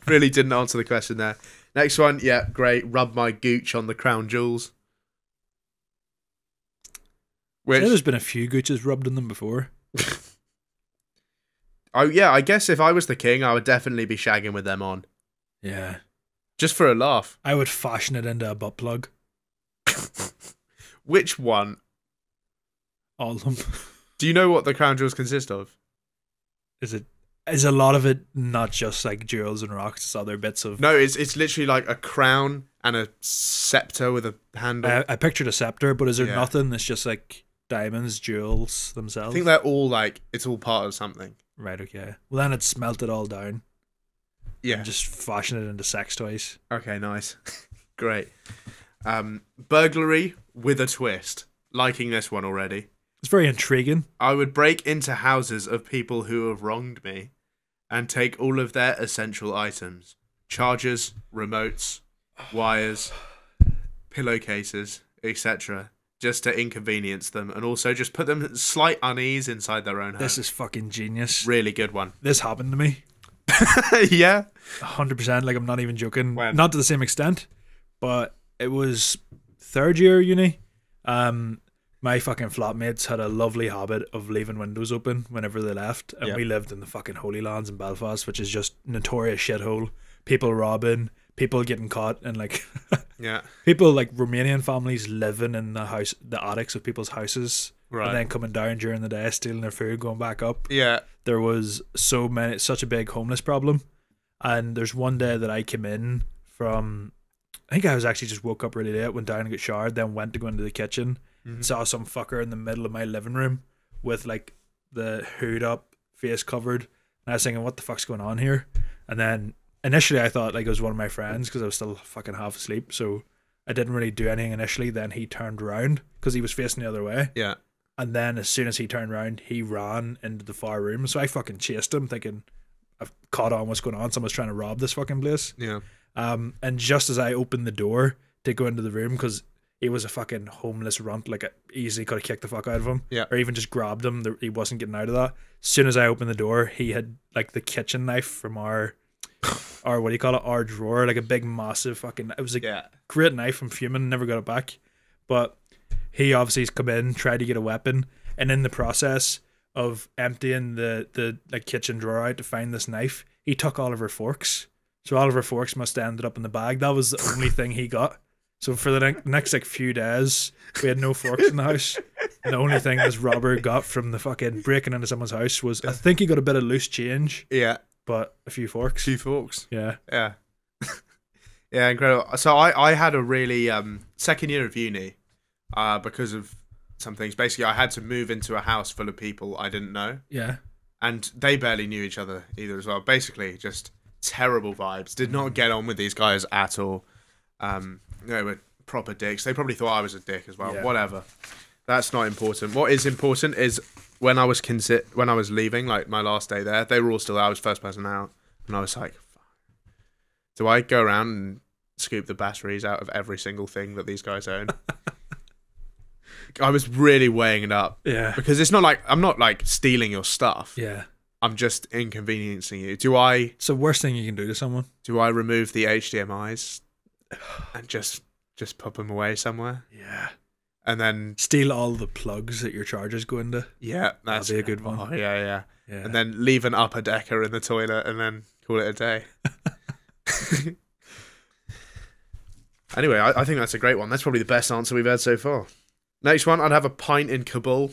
Speaker 1: Really didn't answer the question there. Next one. Yeah, great. Rub my gooch on the crown jewels. Which,
Speaker 3: There's been a few gooches rubbed in them before.
Speaker 1: oh yeah, I guess if I was the king, I would definitely be shagging with them on,
Speaker 3: Yeah.
Speaker 1: just for a laugh.
Speaker 3: I would fashion it into a butt plug.
Speaker 1: Which one?
Speaker 3: All of them.
Speaker 1: Do you know what the crown jewels consist of?
Speaker 3: Is a lot of it not just like jewels and rocks, it's other bits of...
Speaker 1: No, it's literally like a crown and a scepter with a handle.
Speaker 3: I pictured a scepter, but is there
Speaker 1: Yeah.
Speaker 3: nothing that's just like diamonds, jewels
Speaker 1: I
Speaker 3: themselves?
Speaker 1: think they're all like, it's all part of something.
Speaker 3: Right, okay. Well, then I'd smelt it all down
Speaker 1: Yeah.
Speaker 3: and just fashion it into sex toys.
Speaker 1: Okay, nice. Great. Burglary with a twist. Liking this one already.
Speaker 3: It's very intriguing.
Speaker 1: I would break into houses of people who have wronged me and take all of their essential items. Chargers, remotes, wires, pillowcases, etc. Just to inconvenience them and also just put them at slight unease inside their own home.
Speaker 3: This is fucking genius.
Speaker 1: Really good one.
Speaker 3: This happened to me.
Speaker 1: Yeah?
Speaker 3: 100%. Like, I'm not even joking.
Speaker 1: When?
Speaker 3: Not to the same extent, but it was 3rd year uni. My fucking flatmates had a lovely habit of leaving windows open whenever they left, and
Speaker 1: Yep.
Speaker 3: we lived in the fucking Holy Lands in Belfast, which is just notorious shithole. People robbing, people getting caught, and like
Speaker 1: Yeah.
Speaker 3: people like Romanian families living in the attics of people's houses,
Speaker 1: Right.
Speaker 3: and then coming down during the day, stealing their food, going back up.
Speaker 1: Yeah.
Speaker 3: There was such a big homeless problem, and there's one day that I came in from, I think I was actually just woke up really late, went down and got showered, then went to go into the kitchen, saw some fucker in the middle of my living room with like the hood up, face covered, and I was thinking, what the fuck's going on here? And then initially I thought like it was one of my friends because I was still fucking half asleep, so I didn't really do anything initially. Then he turned around because he was facing the other way.
Speaker 1: Yeah.
Speaker 3: And then as soon as he turned around, he ran into the far room. So I fucking chased him, thinking I've caught on what's going on. Someone's trying to rob this fucking place.
Speaker 1: Yeah.
Speaker 3: And just as I opened the door to go into the room, because he was a fucking homeless runt, like I easily could have kicked the fuck out of him,
Speaker 1: Yeah.
Speaker 3: or even just grabbed him. He wasn't getting out of that. As soon as I opened the door, he had like the kitchen knife from our what do you call it? Our drawer, like a big massive fucking. It was a
Speaker 1: Yeah.
Speaker 3: great knife from fuming. Never got it back, but he obviously has come in, tried to get a weapon, and in the process of emptying the like kitchen drawer out to find this knife, he took all of her forks. So all of her forks must have ended up in the bag. That was the only thing he got. So for the next like few days, we had no forks in the house. And the only thing this robber got from the fucking breaking into someone's house was, I think he got a bit of loose change,
Speaker 1: Yeah.
Speaker 3: but a few forks.
Speaker 1: 2 forks.
Speaker 3: Yeah.
Speaker 1: Yeah. Yeah, incredible. So I had a really second year of uni because of some things. Basically, I had to move into a house full of people I didn't know,
Speaker 3: Yeah.
Speaker 1: and they barely knew each other either as well. Basically, just terrible vibes. Did not get on with these guys at all. They were proper dicks. They probably thought I was a dick as well.
Speaker 3: Yeah.
Speaker 1: Whatever. That's not important. What is important is when I was leaving, like my last day there, they were all still there. I was first person out, and I was like, fuck. Do I go around and scoop the batteries out of every single thing that these guys own? I was really weighing it up.
Speaker 3: Yeah.
Speaker 1: Because it's not like, I'm not like stealing your stuff.
Speaker 3: Yeah.
Speaker 1: I'm just inconveniencing you. Do I
Speaker 3: It's the worst thing you can do to someone.
Speaker 1: remove the HDMIs and just put them away somewhere?
Speaker 3: Yeah.
Speaker 1: And then
Speaker 3: Steal all the plugs that your chargers go into.
Speaker 1: yeah, that's
Speaker 3: That'd be a good one.
Speaker 1: Oh, yeah.
Speaker 3: Yeah.
Speaker 1: And then leave an upper decker in the toilet and then call it a day. Anyway, I think that's a great one. That's probably the best answer we've had so far. Next one, I'd have a pint in Kabul.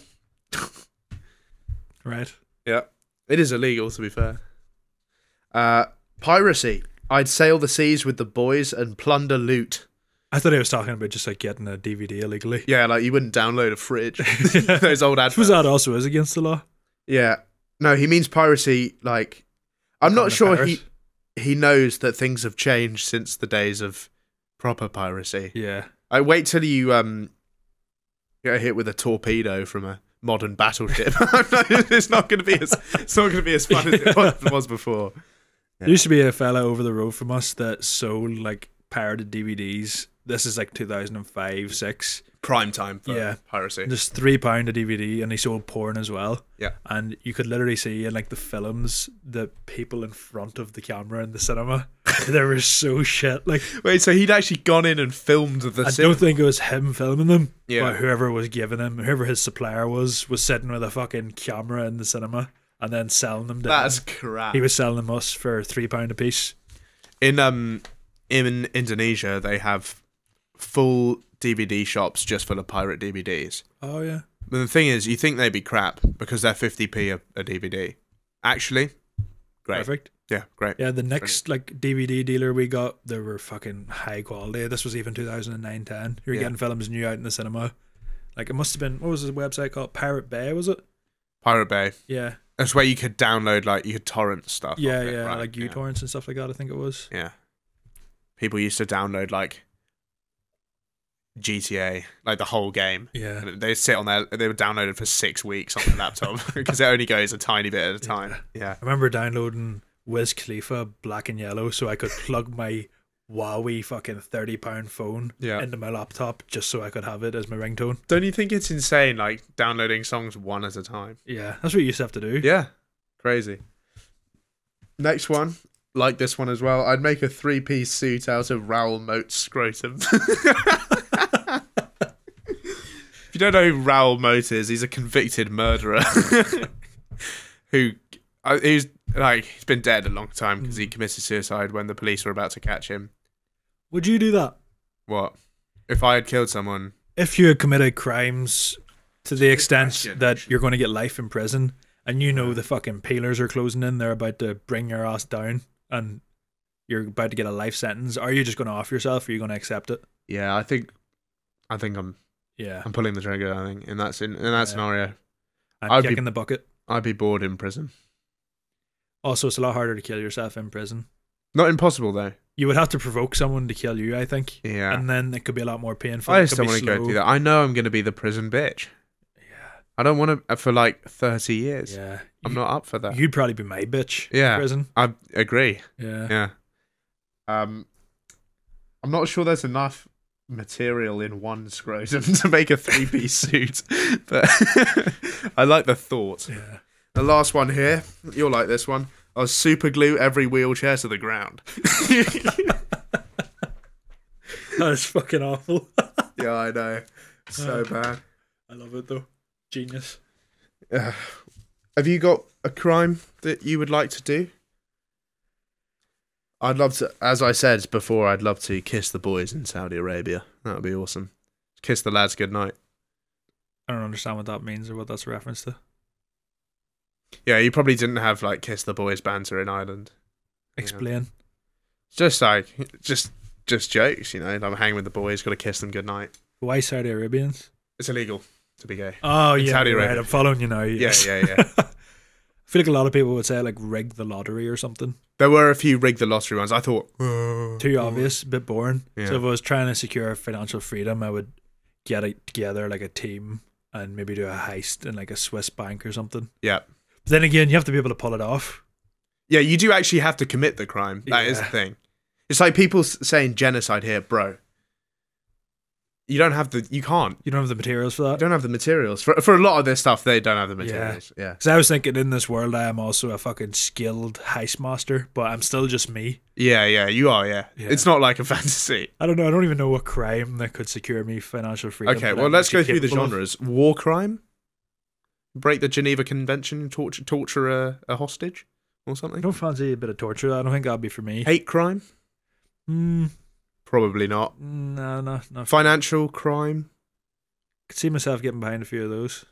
Speaker 3: Right.
Speaker 1: Yeah. It is illegal, to be fair. Piracy. I'd sail the seas with the boys and plunder loot.
Speaker 3: I thought he was talking about just like getting a DVD illegally.
Speaker 1: Yeah, like you wouldn't download a fridge. Those old adverts.
Speaker 3: Suppose that also is against the law.
Speaker 1: Yeah. No, he means piracy, like... I'm not sure he knows that things have changed since the days of proper piracy.
Speaker 3: Yeah.
Speaker 1: I wait till you get hit with a torpedo from a modern battleship. It's not going to be as fun as it was before. Yeah.
Speaker 3: There used to be a fella over the road from us that sold like pirated DVDs. This is like 2005, 6.
Speaker 1: Prime time for piracy.
Speaker 3: Just £3 a DVD, and he sold porn as well.
Speaker 1: Yeah.
Speaker 3: And you could literally see in like the films the people in front of the camera in the cinema. They were so shit. Like,
Speaker 1: wait, so he'd actually gone in and filmed the
Speaker 3: I
Speaker 1: cinema?
Speaker 3: don't think it was him filming them.
Speaker 1: Yeah.
Speaker 3: But whoever was giving him, whoever his supplier was sitting with a fucking camera in the cinema and then selling them to
Speaker 1: That's
Speaker 3: him.
Speaker 1: crap.
Speaker 3: He was selling them us for £3 a piece.
Speaker 1: In Indonesia, they have full DVD shops just full of pirate DVDs.
Speaker 3: Oh yeah.
Speaker 1: But the thing is, you think they'd be crap because they're 50p a DVD. Actually, great.
Speaker 3: Perfect.
Speaker 1: Yeah, great.
Speaker 3: Yeah, the next like DVD dealer we got, they were fucking high quality. This was even 2009-10. You were getting films new out in the cinema. Like it must have been, what was the website called? Pirate Bay, was it?
Speaker 1: Pirate Bay.
Speaker 3: Yeah.
Speaker 1: That's where you could download, like, you could torrent stuff.
Speaker 3: Yeah,
Speaker 1: off it,
Speaker 3: yeah,
Speaker 1: right?
Speaker 3: like uTorrents and stuff like that, I think it was.
Speaker 1: Yeah. People used to download, like, GTA, like the whole game.
Speaker 3: Yeah.
Speaker 1: And they sit on there, they were downloaded for 6 weeks on the laptop because it only goes a tiny bit at a time. Yeah.
Speaker 3: I remember downloading Wiz Khalifa Black and Yellow so I could plug my Huawei fucking £30 phone into my laptop just so I could have it as my ringtone.
Speaker 1: Don't you think it's insane, like, downloading songs one at a time?
Speaker 3: Yeah, that's what you used to have to do.
Speaker 1: Yeah. Crazy. Next one. Like this one as well. I'd make a 3-piece suit out of Raoul Moat's scrotum. If you don't know who Raoul Moat is, he's a convicted murderer who's been dead a long time because he committed suicide when the police were about to catch him.
Speaker 3: Would you do that?
Speaker 1: What? If I had killed someone?
Speaker 3: If you had committed crimes to the extent
Speaker 1: question,
Speaker 3: that
Speaker 1: actually.
Speaker 3: you're going to get life in prison and you know the fucking peelers are closing in, they're about to bring your ass down and you're about to get a life sentence, are you just going to off yourself or are you going to accept it?
Speaker 1: Yeah, I think I'm pulling the trigger. I think in that scenario,
Speaker 3: I'm kicking the bucket.
Speaker 1: I'd be bored in prison.
Speaker 3: Also, it's a lot harder to kill yourself in prison.
Speaker 1: Not impossible though.
Speaker 3: You would have to provoke someone to kill you, I think.
Speaker 1: Yeah.
Speaker 3: And then it could be a lot more painful.
Speaker 1: I just don't want to go through that. I know I'm going to be the prison bitch.
Speaker 3: Yeah.
Speaker 1: I don't want to for like 30 years.
Speaker 3: Yeah.
Speaker 1: I'm not up for that.
Speaker 3: You'd probably be my bitch
Speaker 1: Yeah.
Speaker 3: in prison.
Speaker 1: I agree.
Speaker 3: Yeah.
Speaker 1: Yeah. I'm not sure there's enough material in one scrotum to make a 3-piece suit, but I like the thought.
Speaker 3: Yeah.
Speaker 1: The last one here, you'll like this one. I'll super glue every wheelchair to the ground.
Speaker 3: That is fucking awful.
Speaker 1: Yeah, I know. So bad.
Speaker 3: I love it though. Genius.
Speaker 1: Have you got a crime that you would like to do? I'd love to, as I said before, I'd love to kiss the boys in Saudi Arabia. That would be awesome. Kiss the lads goodnight.
Speaker 3: I don't understand what that means or what that's a reference to.
Speaker 1: Yeah, you probably didn't have like kiss the boys banter in Ireland.
Speaker 3: Explain.
Speaker 1: It's just like just jokes, you know. I'm hanging with the boys, got to kiss them goodnight.
Speaker 3: Why Saudi Arabians?
Speaker 1: It's illegal to be gay.
Speaker 3: Oh
Speaker 1: In
Speaker 3: yeah,
Speaker 1: Saudi
Speaker 3: right.
Speaker 1: Arabia.
Speaker 3: I'm following you now.
Speaker 1: Yeah.
Speaker 3: I feel like a lot of people would say like rig the lottery or something.
Speaker 1: There were a few rig the lottery ones. I thought
Speaker 3: Too obvious, a bit boring.
Speaker 1: Yeah.
Speaker 3: So if I was trying to secure financial freedom, I would get it together like a team and maybe do a heist in like a Swiss bank or something.
Speaker 1: Yeah.
Speaker 3: But then again, you have to be able to pull it off.
Speaker 1: Yeah, you do actually have to commit the crime. That is the thing. It's like people saying genocide here, bro. You can't.
Speaker 3: You don't have the materials for that.
Speaker 1: You don't have the materials. For a lot of this stuff, they don't have the materials. Yeah.
Speaker 3: Because I was thinking in this world, I am also a fucking skilled heist master, but I'm still just me.
Speaker 1: Yeah, you are, yeah. It's not like a fantasy.
Speaker 3: I don't know. I don't even know what crime that could secure me financial freedom.
Speaker 1: Okay, well, let's go through the genres. War crime? Break the Geneva Convention, torture a hostage or something?
Speaker 3: I don't fancy a bit of torture. I don't think that'd be for me.
Speaker 1: Hate crime? Probably not.
Speaker 3: No.
Speaker 1: Financial crime?
Speaker 3: Could see myself getting behind a few of those.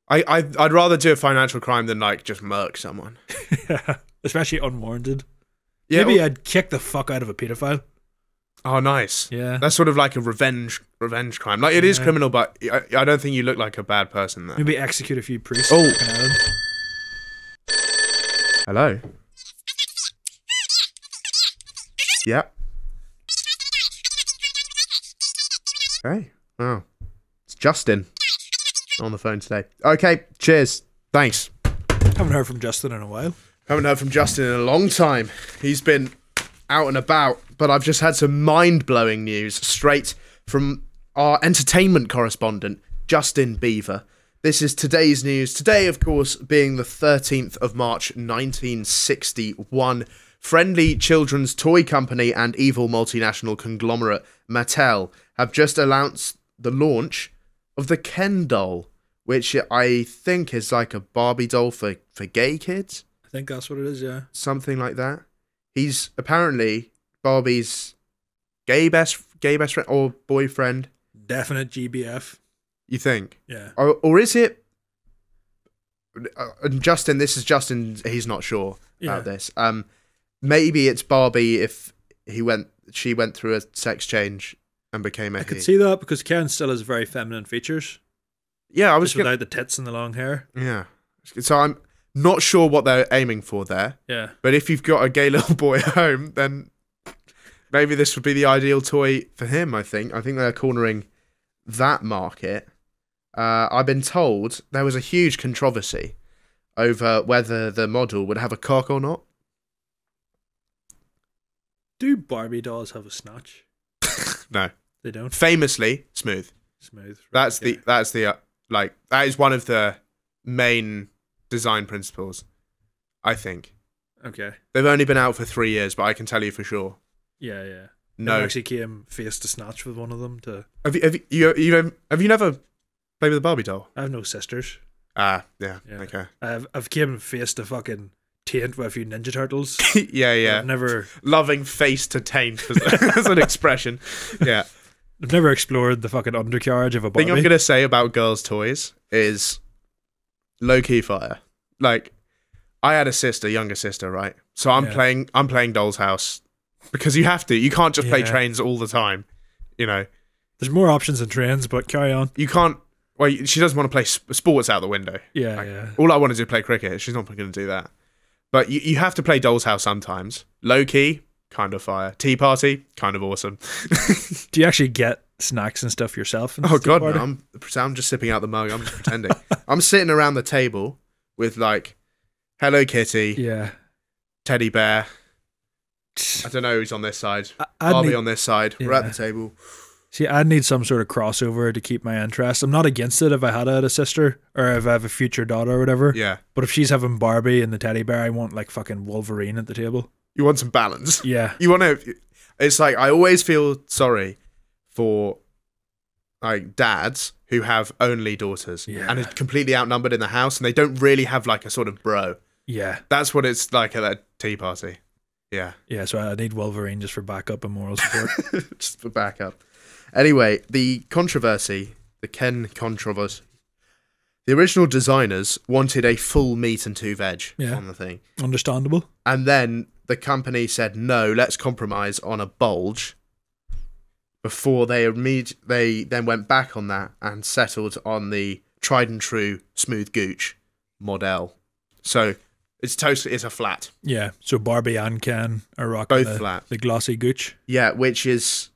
Speaker 1: I'd rather do a financial crime than like just murk someone.
Speaker 3: Yeah, especially unwarranted.
Speaker 1: Yeah,
Speaker 3: Maybe I'd kick the fuck out of a pedophile.
Speaker 1: Oh, nice.
Speaker 3: Yeah,
Speaker 1: that's sort of like a revenge crime. Like it is criminal, but I don't think you look like a bad person there.
Speaker 3: Maybe execute a few priests.
Speaker 1: Oh, hello. Yep. Okay. Oh, it's Justin on the phone today. Okay. Cheers. Thanks.
Speaker 3: Haven't heard from Justin in a while.
Speaker 1: Haven't heard from Justin in a long time. He's been out and about, but I've just had some mind-blowing news straight from our entertainment correspondent, Justin Beaver. This is today's news. Today, of course, being the 13th of March, 1961, friendly children's toy company and evil multinational conglomerate Mattel have just announced the launch of the Ken doll, which I think is like a Barbie doll for gay kids.
Speaker 3: I think that's what it is, yeah.
Speaker 1: Something like that. He's apparently Barbie's gay best friend or boyfriend.
Speaker 3: Definite GBF.
Speaker 1: You think?
Speaker 3: Yeah.
Speaker 1: Or is it? Justin, this is Justin. He's not sure about this. Maybe it's Barbie if she went through a sex change and became a.
Speaker 3: I could see that because Ken still has very feminine features.
Speaker 1: Yeah, I was
Speaker 3: just without the tits and the long hair.
Speaker 1: Yeah. So I'm not sure what they're aiming for there.
Speaker 3: Yeah.
Speaker 1: But if you've got a gay little boy at home, then maybe this would be the ideal toy for him, I think. I think they're cornering that market. I've been told there was a huge controversy over whether the model would have a cock or not.
Speaker 3: Do Barbie dolls have a snatch?
Speaker 1: No.
Speaker 3: They don't?
Speaker 1: Famously, smooth.
Speaker 3: Smooth.
Speaker 1: That is one of the main design principles, I think.
Speaker 3: Okay.
Speaker 1: They've only been out for 3 years, but I can tell you for sure.
Speaker 3: Yeah.
Speaker 1: No.
Speaker 3: I actually came face to snatch with one of them.
Speaker 1: Have you never played with a Barbie doll?
Speaker 3: I have no sisters.
Speaker 1: Yeah. Okay.
Speaker 3: I've came face to fucking taint with a few Ninja Turtles.
Speaker 1: yeah.
Speaker 3: I've never
Speaker 1: loving face to taint as an expression. Yeah.
Speaker 3: I've never explored the fucking undercarriage of a Barbie.
Speaker 1: The thing I'm gonna say about girls' toys is low key fire. Like, I had a younger sister, right? So I'm playing Doll's House because you have to. You can't just play trains all the time. You know,
Speaker 3: there's more options than trains, but carry on.
Speaker 1: You can't. Well, she doesn't want to play sports out the window.
Speaker 3: Yeah.
Speaker 1: All I want to do is play cricket. She's not going to do that. But you have to play Doll's House sometimes. Low key, kind of fire. Tea party, kind of awesome.
Speaker 3: Do you actually get snacks and stuff yourself?
Speaker 1: Oh god, no, I'm just sipping out the mug. I'm just pretending. I'm sitting around the table with like Hello Kitty, teddy bear. I don't know who's on this side. Barbie on this side. We're at the table.
Speaker 3: See, I'd need some sort of crossover to keep my interest. I'm not against it if I had a sister or if I have a future daughter or whatever.
Speaker 1: Yeah.
Speaker 3: But if she's having Barbie and the teddy bear, I want like fucking Wolverine at the table.
Speaker 1: You want some balance.
Speaker 3: Yeah.
Speaker 1: You want to. It's like I always feel sorry for like dads who have only daughters and are completely outnumbered in the house and they don't really have like a sort of bro.
Speaker 3: Yeah.
Speaker 1: That's what it's like at that tea party. Yeah.
Speaker 3: Yeah, so I need Wolverine just for backup and moral support.
Speaker 1: Just for backup. Anyway, the controversy, the Ken controversy. The original designers wanted a full meat and 2 veg on the thing.
Speaker 3: Understandable.
Speaker 1: And then the company said, no, let's compromise on a bulge. Before they then went back on that and settled on the tried and true smooth gooch model. So it's a flat.
Speaker 3: Yeah, so Barbie and Ken are rocking
Speaker 1: both flat.
Speaker 3: The glossy gooch.
Speaker 1: Yeah, which is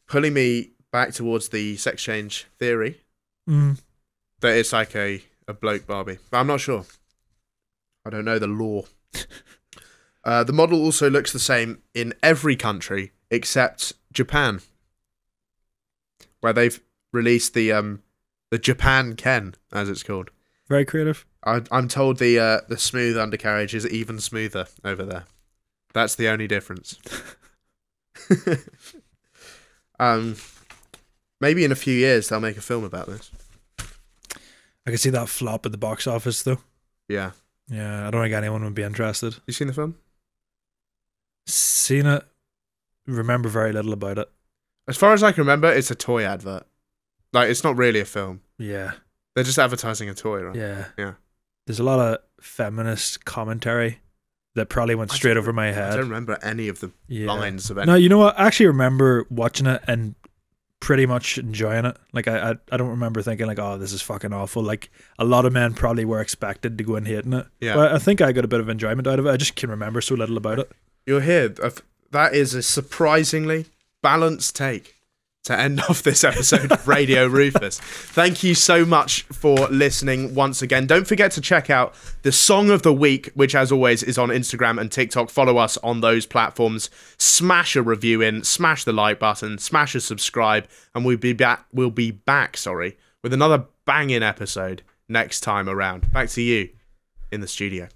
Speaker 1: pulling me back towards the sex change theory. that it's like a bloke Barbie. But I'm not sure. I don't know the law. The model also looks the same in every country except Japan, where they've released the Japan Ken, as it's called.
Speaker 3: Very creative.
Speaker 1: I'm told the smooth undercarriage is even smoother over there. That's the only difference. Maybe in a few years they'll make a film about this.
Speaker 3: I can see that flop at the box office, though.
Speaker 1: Yeah.
Speaker 3: Yeah, I don't think anyone would be interested.
Speaker 1: You seen the film?
Speaker 3: Seen it. Remember very little about it.
Speaker 1: As far as I can remember, it's a toy advert. Like, it's not really a film.
Speaker 3: Yeah.
Speaker 1: They're just advertising a toy, right?
Speaker 3: Yeah.
Speaker 1: Yeah.
Speaker 3: There's a lot of feminist commentary that probably went straight over my head.
Speaker 1: I don't remember any of the lines of any.
Speaker 3: No, you know what? I actually remember watching it and pretty much enjoying it. Like, I don't remember thinking, like, oh, this is fucking awful. Like, a lot of men probably were expected to go in hating it.
Speaker 1: Yeah.
Speaker 3: But I think I got a bit of enjoyment out of it. I just can remember so little about it.
Speaker 1: You're here. That is a surprisingly balanced take to end off this episode of Radio Rufus. Thank you so much for listening once again. Don't forget to check out the Song of the Week, which as always is on Instagram and TikTok. Follow us on those platforms. Smash a review in, smash the like button, smash a subscribe, and we'll be back with another banging episode next time around. Back to you in the studio.